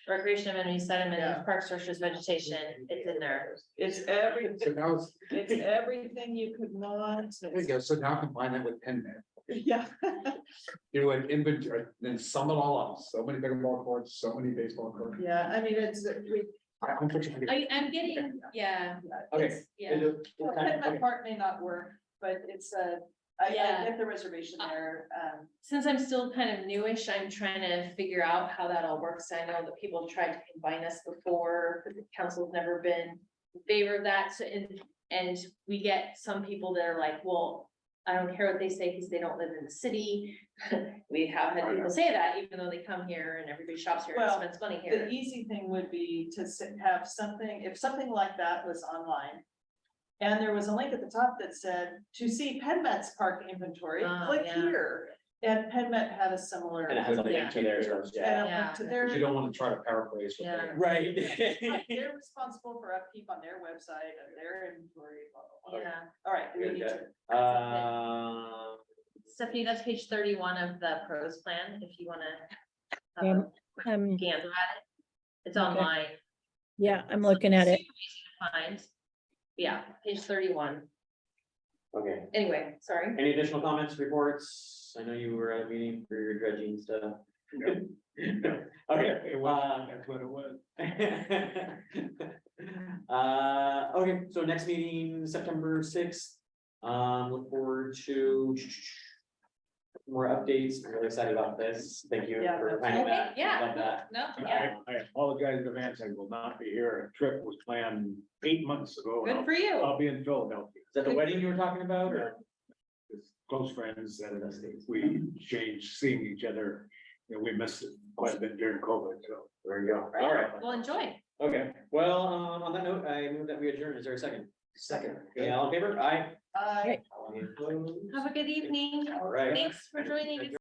Recreation amenities, site amenities, Yeah. park structures, vegetation, it's in there. It's every, So now it's everything you could want. there you go, so now combine that with PennMet, Yeah. do an inventory, then sum it all up, so many pickleball courts, so many baseball courts. Yeah, I mean, it's, I'm thinking- I'm getting, yeah. Okay. it's- Yeah, PennMet Park may not work, but it's I Yeah. get the reservation there. since I'm still kind of newish, I'm trying to figure out how that all works. I know that people have tried to combine us before, but the council's never been in favor of that, so, and we get some people that are like, well, I don't care what they say, because they don't live in the city. We have had people say that, even though they come here and everybody shops here and Well, spends money The here. easy thing would be to have something, if something like that was online. And there was a link at the top that said, to see PennMet's park inventory, Ah, click yeah. here. And PennMet had a similar. And it has a link to theirs, yeah. And a link to their. You don't wanna try to paraphrase. what they- Yeah. Right. They're responsible for upkeep on their website and their inventory, blah, blah, blah. Yeah, All right, we need to. Stephanie, that's page 31 of the pros plan, if you wanna. have Yeah. a quick gander at it. It's Okay. online. Yeah, I'm looking at it. Super easy to find. Yeah, page 31. Okay, Anyway, sorry. any additional comments, reports? I know you were at a meeting for your dredging stuff. Okay. It was, that's what it was. Okay, so next meeting, September 6th. Look forward to more updates. I'm really excited about this. Thank you Yeah, for that's planning Okay, that. yeah. Love that. No, yeah, I apologize in advance, I will not be here, a trip was planned 8 months ago. and good for you. I'll be in Philadelphia. Is that the wedding you were talking about or? With close friends, and we changed seeing each other, we missed it quite a bit during COVID, so. There you go. Right, All right. well, enjoy. Okay, well, on that note, I move that we adjourn. Is there a second? Second. Yeah, all in favor? Aye. Uh, All opposed? Have a good evening. All right. Thanks for joining.